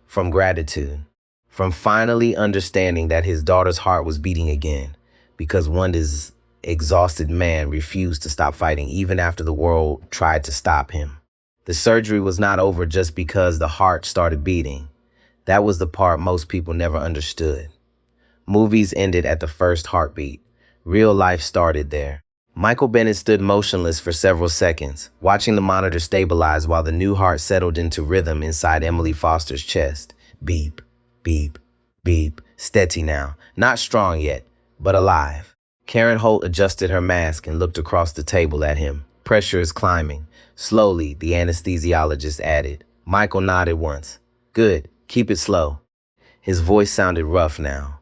from gratitude, from finally understanding that his daughter's heart was beating again, because one exhausted man refused to stop fighting even after the world tried to stop him. The surgery was not over just because the heart started beating. That was the part most people never understood. Movies ended at the first heartbeat. Real life started there. Michael Bennett stood motionless for several seconds, watching the monitor stabilize while the new heart settled into rhythm inside Emily Foster's chest. Beep, beep, beep. Steady now. Not strong yet, but alive. Karen Holt adjusted her mask and looked across the table at him. Pressure is climbing. Slowly, the anesthesiologist added. Michael nodded once. Good. Keep it slow. His voice sounded rough now.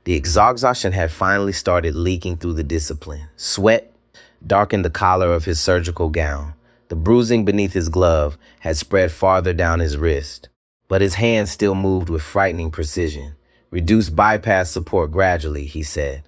The exhaustion had finally started leaking through the discipline. Sweat darkened the collar of his surgical gown. The bruising beneath his glove had spread farther down his wrist. But his hands still moved with frightening precision. Reduce bypass support gradually, he said.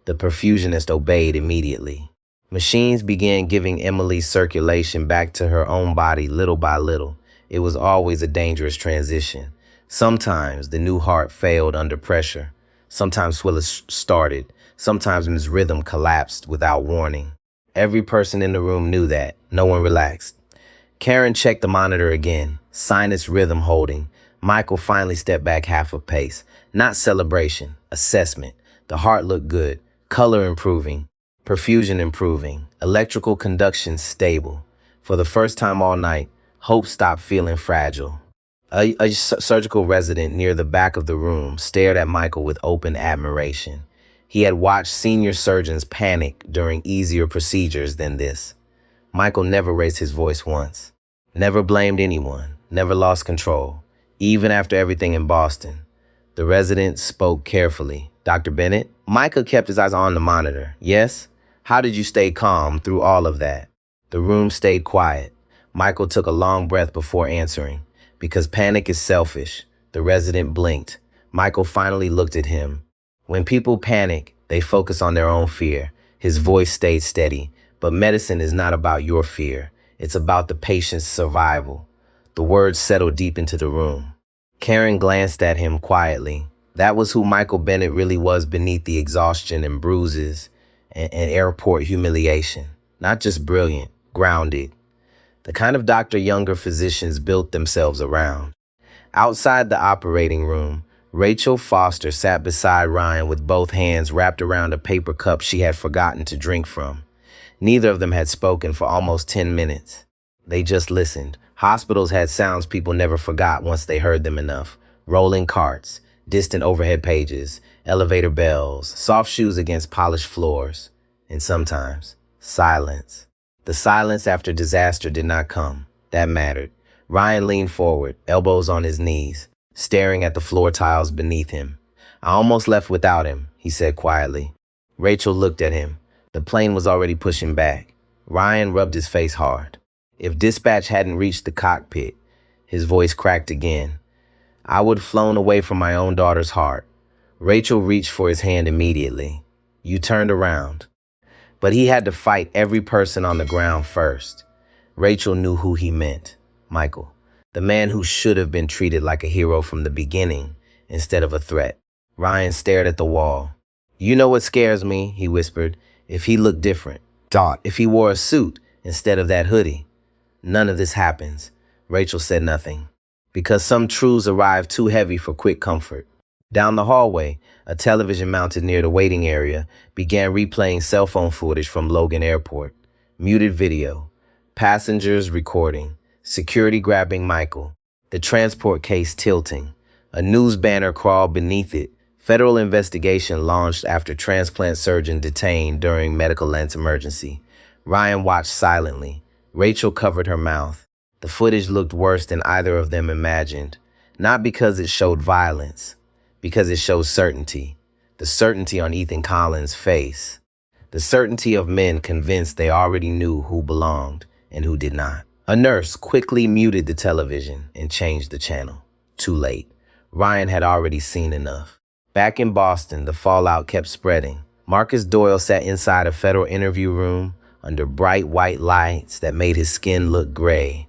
The perfusionist obeyed immediately. Machines began giving Emily's circulation back to her own body little by little. It was always a dangerous transition. Sometimes the new heart failed under pressure. Sometimes swelling started. Sometimes his rhythm collapsed without warning. Every person in the room knew that. No one relaxed. Karen checked the monitor again. Sinus rhythm holding. Michael finally stepped back half a pace. Not celebration. Assessment. The heart looked good. Color improving. Perfusion improving. Electrical conduction stable. For the first time all night, Hope stopped feeling fragile. A surgical resident near the back of the room stared at Michael with open admiration. He had watched senior surgeons panic during easier procedures than this. Michael never raised his voice once. Never blamed anyone. Never lost control. Even after everything in Boston. The resident spoke carefully. Dr. Bennett? Michael kept his eyes on the monitor. Yes? How did you stay calm through all of that? The room stayed quiet. Michael took a long breath before answering. Because panic is selfish. The resident blinked. Michael finally looked at him. When people panic, they focus on their own fear. His voice stayed steady. But medicine is not about your fear. It's about the patient's survival. The words settled deep into the room. Karen glanced at him quietly. That was who Michael Bennett really was beneath the exhaustion and bruises and airport humiliation. Not just brilliant, grounded. The kind of doctor younger physicians built themselves around. Outside the operating room, Rachel Foster sat beside Ryan with both hands wrapped around a paper cup she had forgotten to drink from. Neither of them had spoken for almost 10 minutes. They just listened. Hospitals had sounds people never forgot once they heard them enough. Rolling carts, distant overhead pages, elevator bells, soft shoes against polished floors, and sometimes silence. The silence after disaster did not come. That mattered. Ryan leaned forward, elbows on his knees, staring at the floor tiles beneath him. I almost left without him, he said quietly. Rachel looked at him. The plane was already pushing back. Ryan rubbed his face hard. If dispatch hadn't reached the cockpit, his voice cracked again. I would have flown away from my own daughter's heart. Rachel reached for his hand immediately. You turned around. But he had to fight every person on the ground first. Rachel knew who he meant. Michael. The man who should have been treated like a hero from the beginning instead of a threat. Ryan stared at the wall. You know what scares me, he whispered, if he looked different. Dot. If he wore a suit instead of that hoodie. None of this happens. Rachel said nothing. Because some truths arrive too heavy for quick comfort. Down the hallway, a television mounted near the waiting area began replaying cell phone footage from Logan Airport. Muted video. Passengers recording. Security grabbing Michael. The transport case tilting. A news banner crawled beneath it. Federal investigation launched after transplant surgeon detained during medical lens emergency. Ryan watched silently. Rachel covered her mouth. The footage looked worse than either of them imagined. Not because it showed violence, because it showed certainty. The certainty on Ethan Collins' face. The certainty of men convinced they already knew who belonged and who did not. A nurse quickly muted the television and changed the channel. Too late. Ryan had already seen enough. Back in Boston, the fallout kept spreading. Marcus Doyle sat inside a federal interview room under bright white lights that made his skin look gray.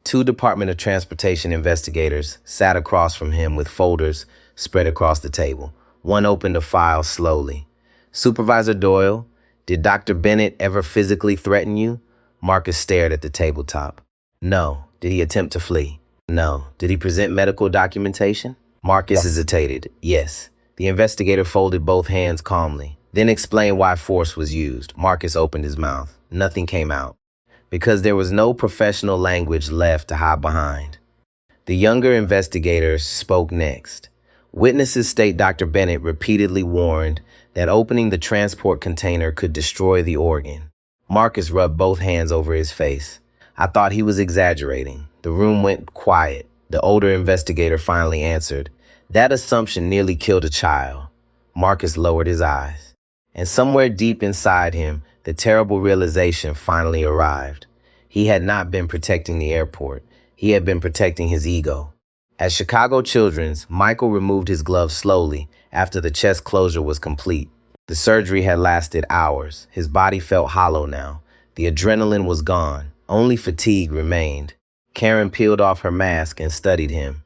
Two Department of Transportation investigators sat across from him with folders spread across the table. One opened a file slowly. Supervisor Doyle, did Dr. Bennett ever physically threaten you? Marcus stared at the tabletop. No. Did he attempt to flee? No. Did he present medical documentation? Marcus hesitated. Yes. The investigator folded both hands calmly, then explained why force was used. Marcus opened his mouth. Nothing came out, because there was no professional language left to hide behind. The younger investigator spoke next. Witnesses state Dr. Bennett repeatedly warned that opening the transport container could destroy the organ. Marcus rubbed both hands over his face. I thought he was exaggerating. The room went quiet. The older investigator finally answered. That assumption nearly killed a child. Marcus lowered his eyes. And somewhere deep inside him, the terrible realization finally arrived. He had not been protecting the airport. He had been protecting his ego. At Chicago Children's, Michael removed his gloves slowly after the chest closure was complete. The surgery had lasted hours. His body felt hollow now. The adrenaline was gone. Only fatigue remained. Karen peeled off her mask and studied him.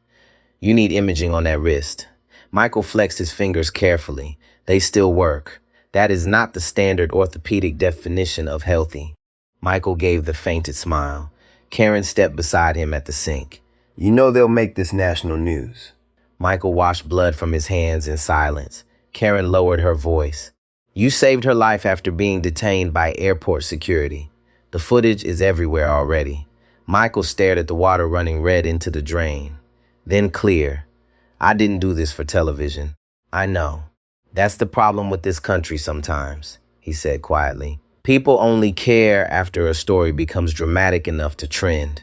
You need imaging on that wrist. Michael flexed his fingers carefully. They still work. That is not the standard orthopedic definition of healthy. Michael gave the faintest smile. Karen stepped beside him at the sink. You know they'll make this national news. Michael washed blood from his hands in silence. Karen lowered her voice. You saved her life after being detained by airport security. The footage is everywhere already. Michael stared at the water running red into the drain. Then clear. I didn't do this for television. I know. That's the problem with this country sometimes, he said quietly. People only care after a story becomes dramatic enough to trend.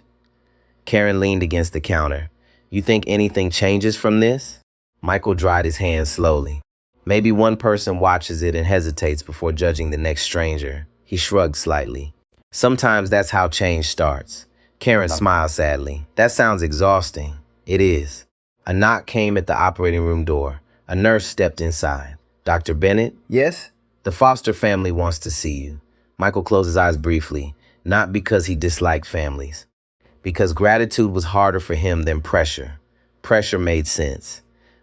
Karen leaned against the counter. You think anything changes from this? Michael dried his hands slowly. Maybe one person watches it and hesitates before judging the next stranger. He shrugged slightly. Sometimes that's how change starts. Karen smiled sadly. That sounds exhausting. It is. A knock came at the operating room door. A nurse stepped inside. Dr. Bennett? Yes? The Foster family wants to see you. Michael closed his eyes briefly, not because he disliked families. Because gratitude was harder for him than pressure. Pressure made sense.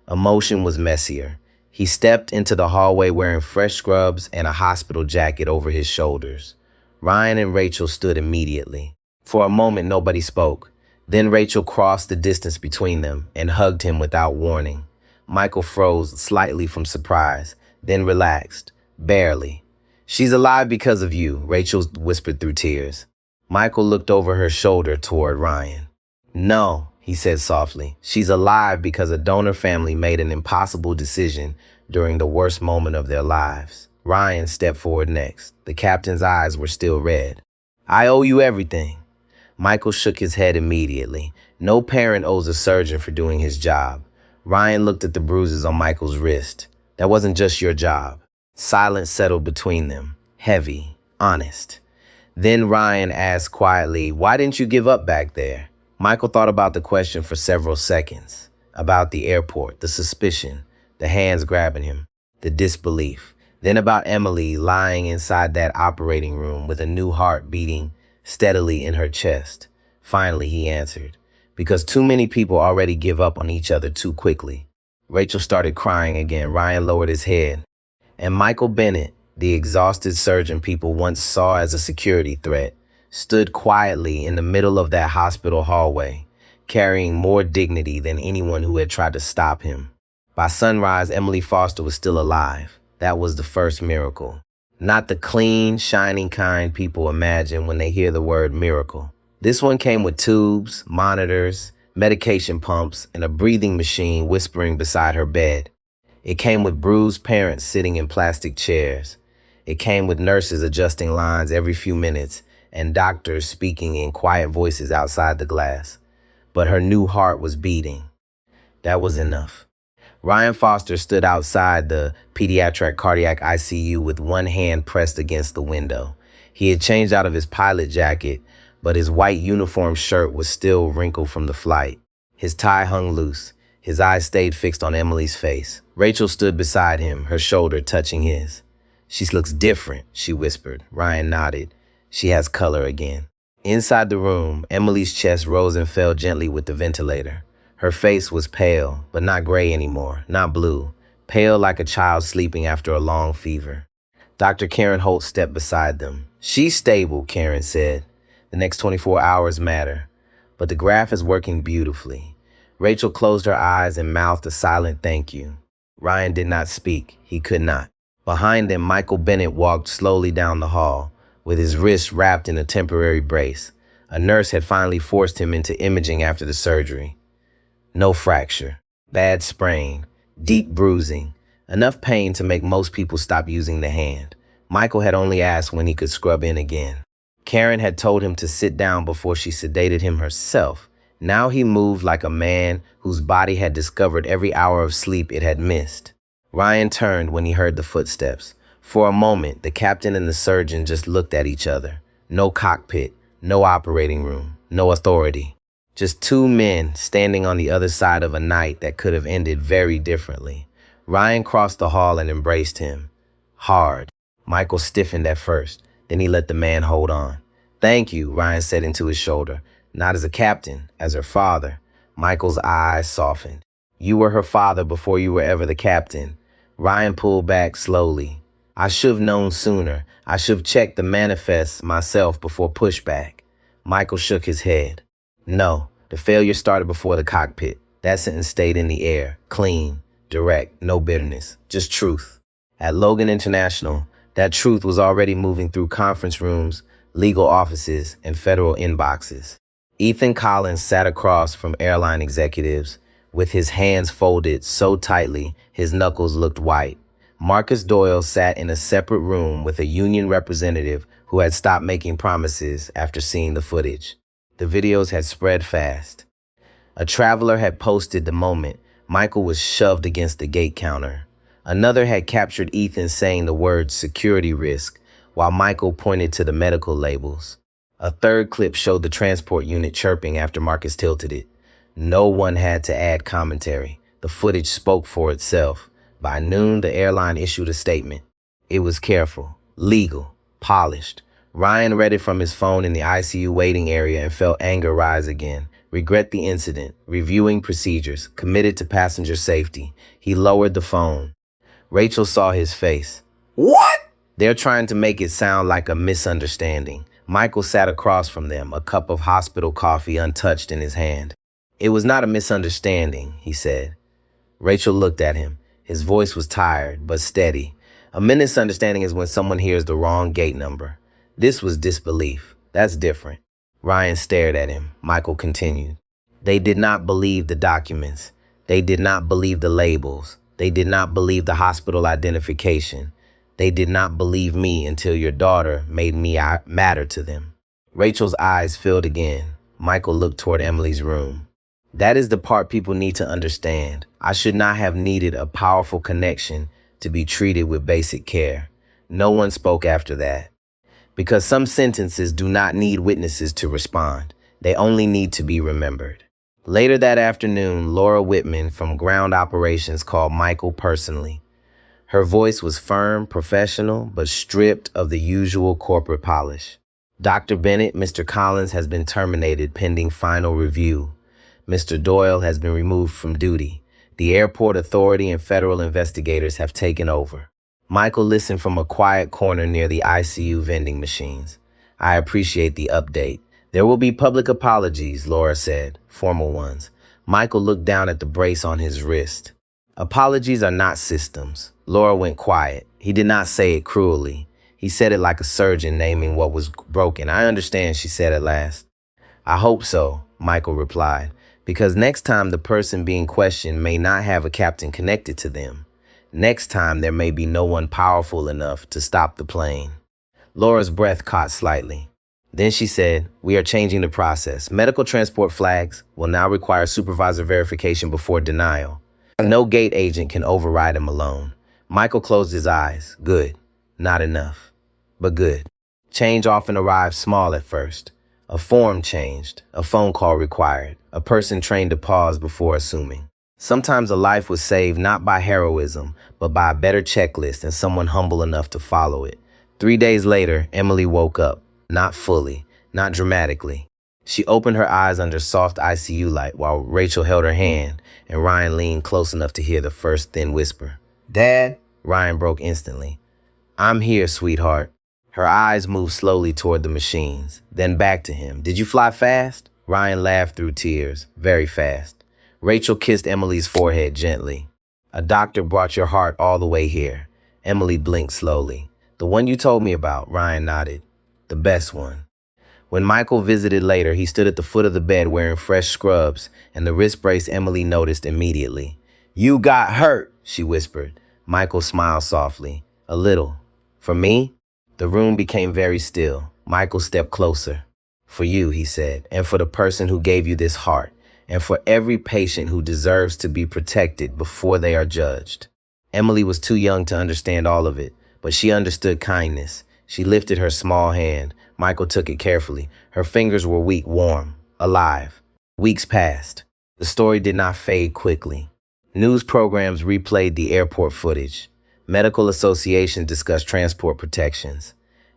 Emotion was messier. He stepped into the hallway wearing fresh scrubs and a hospital jacket over his shoulders. Ryan and Rachel stood immediately. For a moment, nobody spoke. Then Rachel crossed the distance between them and hugged him without warning. Michael froze slightly from surprise, then relaxed. Barely. She's alive because of you, Rachel whispered through tears. Michael looked over her shoulder toward Ryan. No, he said softly. She's alive because a donor family made an impossible decision during the worst moment of their lives. Ryan stepped forward next. The captain's eyes were still red. I owe you everything. Michael shook his head immediately. No parent owes a surgeon for doing his job. Ryan looked at the bruises on Michael's wrist. That wasn't just your job. Silence settled between them. Heavy. Honest. Then Ryan asked quietly, why didn't you give up back there? Michael thought about the question for several seconds. About the airport, the suspicion, the hands grabbing him, the disbelief. Then about Emily lying inside that operating room with a new heart beating steadily in her chest. Finally, he answered, because too many people already give up on each other too quickly. Rachel started crying again. Ryan lowered his head. And Michael Bennett, the exhausted surgeon people once saw as a security threat, stood quietly in the middle of that hospital hallway, carrying more dignity than anyone who had tried to stop him. By sunrise, Emily Foster was still alive. That was the first miracle. Not the clean, shining kind people imagine when they hear the word miracle. This one came with tubes, monitors, medication pumps, and a breathing machine whispering beside her bed. It came with bruised parents sitting in plastic chairs. It came with nurses adjusting lines every few minutes and doctors speaking in quiet voices outside the glass. But her new heart was beating. That was enough. Ryan Foster stood outside the pediatric cardiac ICU with one hand pressed against the window. He had changed out of his pilot jacket, but his white uniform shirt was still wrinkled from the flight. His tie hung loose. His eyes stayed fixed on Emily's face. Rachel stood beside him, her shoulder touching his. "She looks different," she whispered. Ryan nodded. "She has color again." Inside the room, Emily's chest rose and fell gently with the ventilator. Her face was pale, but not gray anymore, not blue. Pale like a child sleeping after a long fever. Dr. Karen Holt stepped beside them. "She's stable," Karen said. "The next 24 hours matter. But the graph is working beautifully." Rachel closed her eyes and mouthed a silent thank you. Ryan did not speak. He could not. Behind him, Michael Bennett walked slowly down the hall, with his wrists wrapped in a temporary brace. A nurse had finally forced him into imaging after the surgery. No fracture, bad sprain, deep bruising, enough pain to make most people stop using the hand. Michael had only asked when he could scrub in again. Karen had told him to sit down before she sedated him herself. Now he moved like a man whose body had discovered every hour of sleep it had missed. Ryan turned when he heard the footsteps. For a moment, the captain and the surgeon just looked at each other. No cockpit, no operating room, no authority. Just two men standing on the other side of a night that could have ended very differently. Ryan crossed the hall and embraced him. Hard. Michael stiffened at first. Then he let the man hold on. "Thank you," Ryan said into his shoulder. "Not as a captain, as her father." Michael's eyes softened. "You were her father before you were ever the captain." Ryan pulled back slowly. "I should have known sooner. I should have checked the manifests myself before pushback." Michael shook his head. "No, the failure started before the cockpit." That sentence stayed in the air, clean, direct, no bitterness, just truth. At Logan International, that truth was already moving through conference rooms, legal offices, and federal inboxes. Ethan Collins sat across from airline executives, with his hands folded so tightly his knuckles looked white. Marcus Doyle sat in a separate room with a union representative who had stopped making promises after seeing the footage. The videos had spread fast. A traveler had posted the moment Michael was shoved against the gate counter. Another had captured Ethan saying the words "security risk," while Michael pointed to the medical labels. A third clip showed the transport unit chirping after Marcus tilted it. No one had to add commentary. The footage spoke for itself. By noon, the airline issued a statement. It was careful, legal, polished. Ryan read it from his phone in the ICU waiting area and felt anger rise again. Regret the incident, reviewing procedures, committed to passenger safety. He lowered the phone. Rachel saw his face. "What?" "They're trying to make it sound like a misunderstanding." Michael sat across from them, a cup of hospital coffee untouched in his hand. "It was not a misunderstanding," he said. Rachel looked at him. His voice was tired, but steady. "A misunderstanding is when someone hears the wrong gate number. This was disbelief. That's different." Ryan stared at him. Michael continued. "They did not believe the documents. They did not believe the labels. They did not believe the hospital identification. They did not believe me until your daughter made me matter to them." Rachel's eyes filled again. Michael looked toward Emily's room. "That is the part people need to understand. I should not have needed a powerful connection to be treated with basic care." No one spoke after that. Because some sentences do not need witnesses to respond. They only need to be remembered. Later that afternoon, Laura Whitman from Ground Operations called Michael personally. Her voice was firm, professional, but stripped of the usual corporate polish. "Dr. Bennett, Mr. Collins has been terminated pending final review." Mr. Doyle has been removed from duty. The airport authority and federal investigators have taken over. Michael listened from a quiet corner near the ICU vending machines. I appreciate the update. There will be public apologies, Laura said, formal ones. Michael looked down at the brace on his wrist. Apologies are not systems. Laura went quiet. He did not say it cruelly. He said it like a surgeon naming what was broken. I understand, she said at last. I hope so, Michael replied, because next time the person being questioned may not have a captain connected to them. Next time there may be no one powerful enough to stop the plane. Laura's breath caught slightly. Then she said, we are changing the process. Medical transport flags will now require supervisor verification before denial. No gate agent can override him alone. Michael closed his eyes. Good. Not enough. But good. Change often arrives small at first. A form changed. A phone call required. A person trained to pause before assuming. Sometimes a life was saved not by heroism, but by a better checklist and someone humble enough to follow it. 3 days later, Emily woke up. Not fully. Not dramatically. She opened her eyes under soft ICU light while Rachel held her hand and Ryan leaned close enough to hear the first thin whisper. Dad? Ryan broke instantly. I'm here, sweetheart. Her eyes moved slowly toward the machines, then back to him. Did you fly fast? Ryan laughed through tears, very fast. Rachel kissed Emily's forehead gently. A doctor brought your heart all the way here. Emily blinked slowly. The one you told me about, Ryan nodded. The best one. When Michael visited later, he stood at the foot of the bed wearing fresh scrubs and the wrist brace Emily noticed immediately. You got hurt, she whispered. Michael smiled softly. A little. For me? The room became very still. Michael stepped closer. For you, he said, and for the person who gave you this heart, and for every patient who deserves to be protected before they are judged. Emily was too young to understand all of it, but she understood kindness. She lifted her small hand. Michael took it carefully. Her fingers were weak, warm, alive. Weeks passed. The story did not fade quickly. News programs replayed the airport footage. Medical associations discussed transport protections.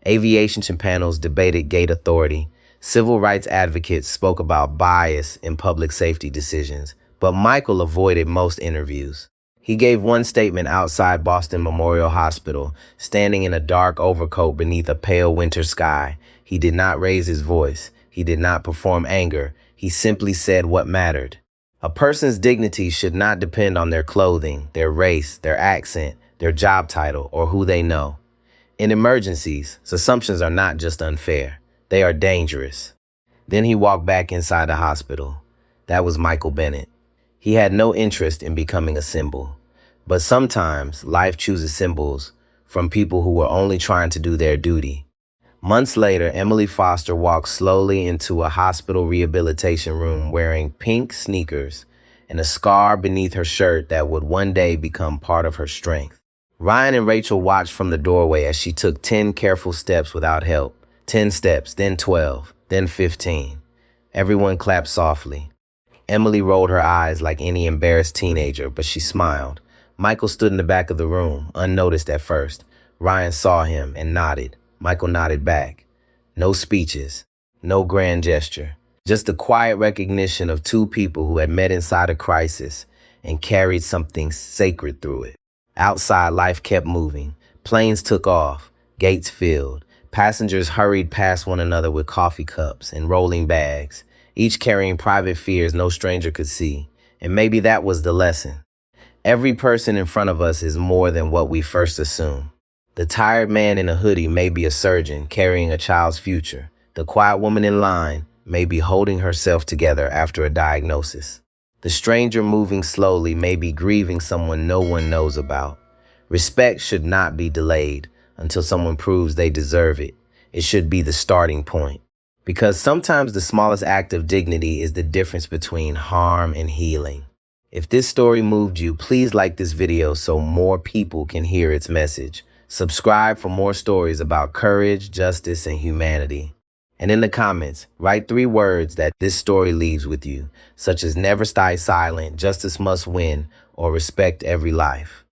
Aviation panels debated gate authority. Civil rights advocates spoke about bias in public safety decisions. But Michael avoided most interviews. He gave one statement outside Boston Memorial Hospital, standing in a dark overcoat beneath a pale winter sky. He did not raise his voice. He did not perform anger. He simply said what mattered. A person's dignity should not depend on their clothing, their race, their accent, their job title, or who they know. In emergencies, assumptions are not just unfair. They are dangerous. Then he walked back inside the hospital. That was Michael Bennett. He had no interest in becoming a symbol. But sometimes life chooses symbols from people who were only trying to do their duty. Months later, Emily Foster walked slowly into a hospital rehabilitation room wearing pink sneakers and a scar beneath her shirt that would one day become part of her strength. Ryan and Rachel watched from the doorway as she took 10 careful steps without help. 10 steps, then 12, then 15. Everyone clapped softly. Emily rolled her eyes like any embarrassed teenager, but she smiled. Michael stood in the back of the room, unnoticed at first. Ryan saw him and nodded. Michael nodded back. No speeches, no grand gesture, just the quiet recognition of two people who had met inside a crisis and carried something sacred through it. Outside, life kept moving. Planes took off, gates filled. Passengers hurried past one another with coffee cups and rolling bags, each carrying private fears no stranger could see. And maybe that was the lesson. Every person in front of us is more than what we first assume. The tired man in a hoodie may be a surgeon carrying a child's future. The quiet woman in line may be holding herself together after a diagnosis. The stranger moving slowly may be grieving someone no one knows about. Respect should not be delayed until someone proves they deserve it. It should be the starting point. Because sometimes the smallest act of dignity is the difference between harm and healing. If this story moved you, please like this video so more people can hear its message. Subscribe for more stories about courage, justice, and humanity. And in the comments, write 3 words that this story leaves with you, such as never stay silent, justice must win, or respect every life.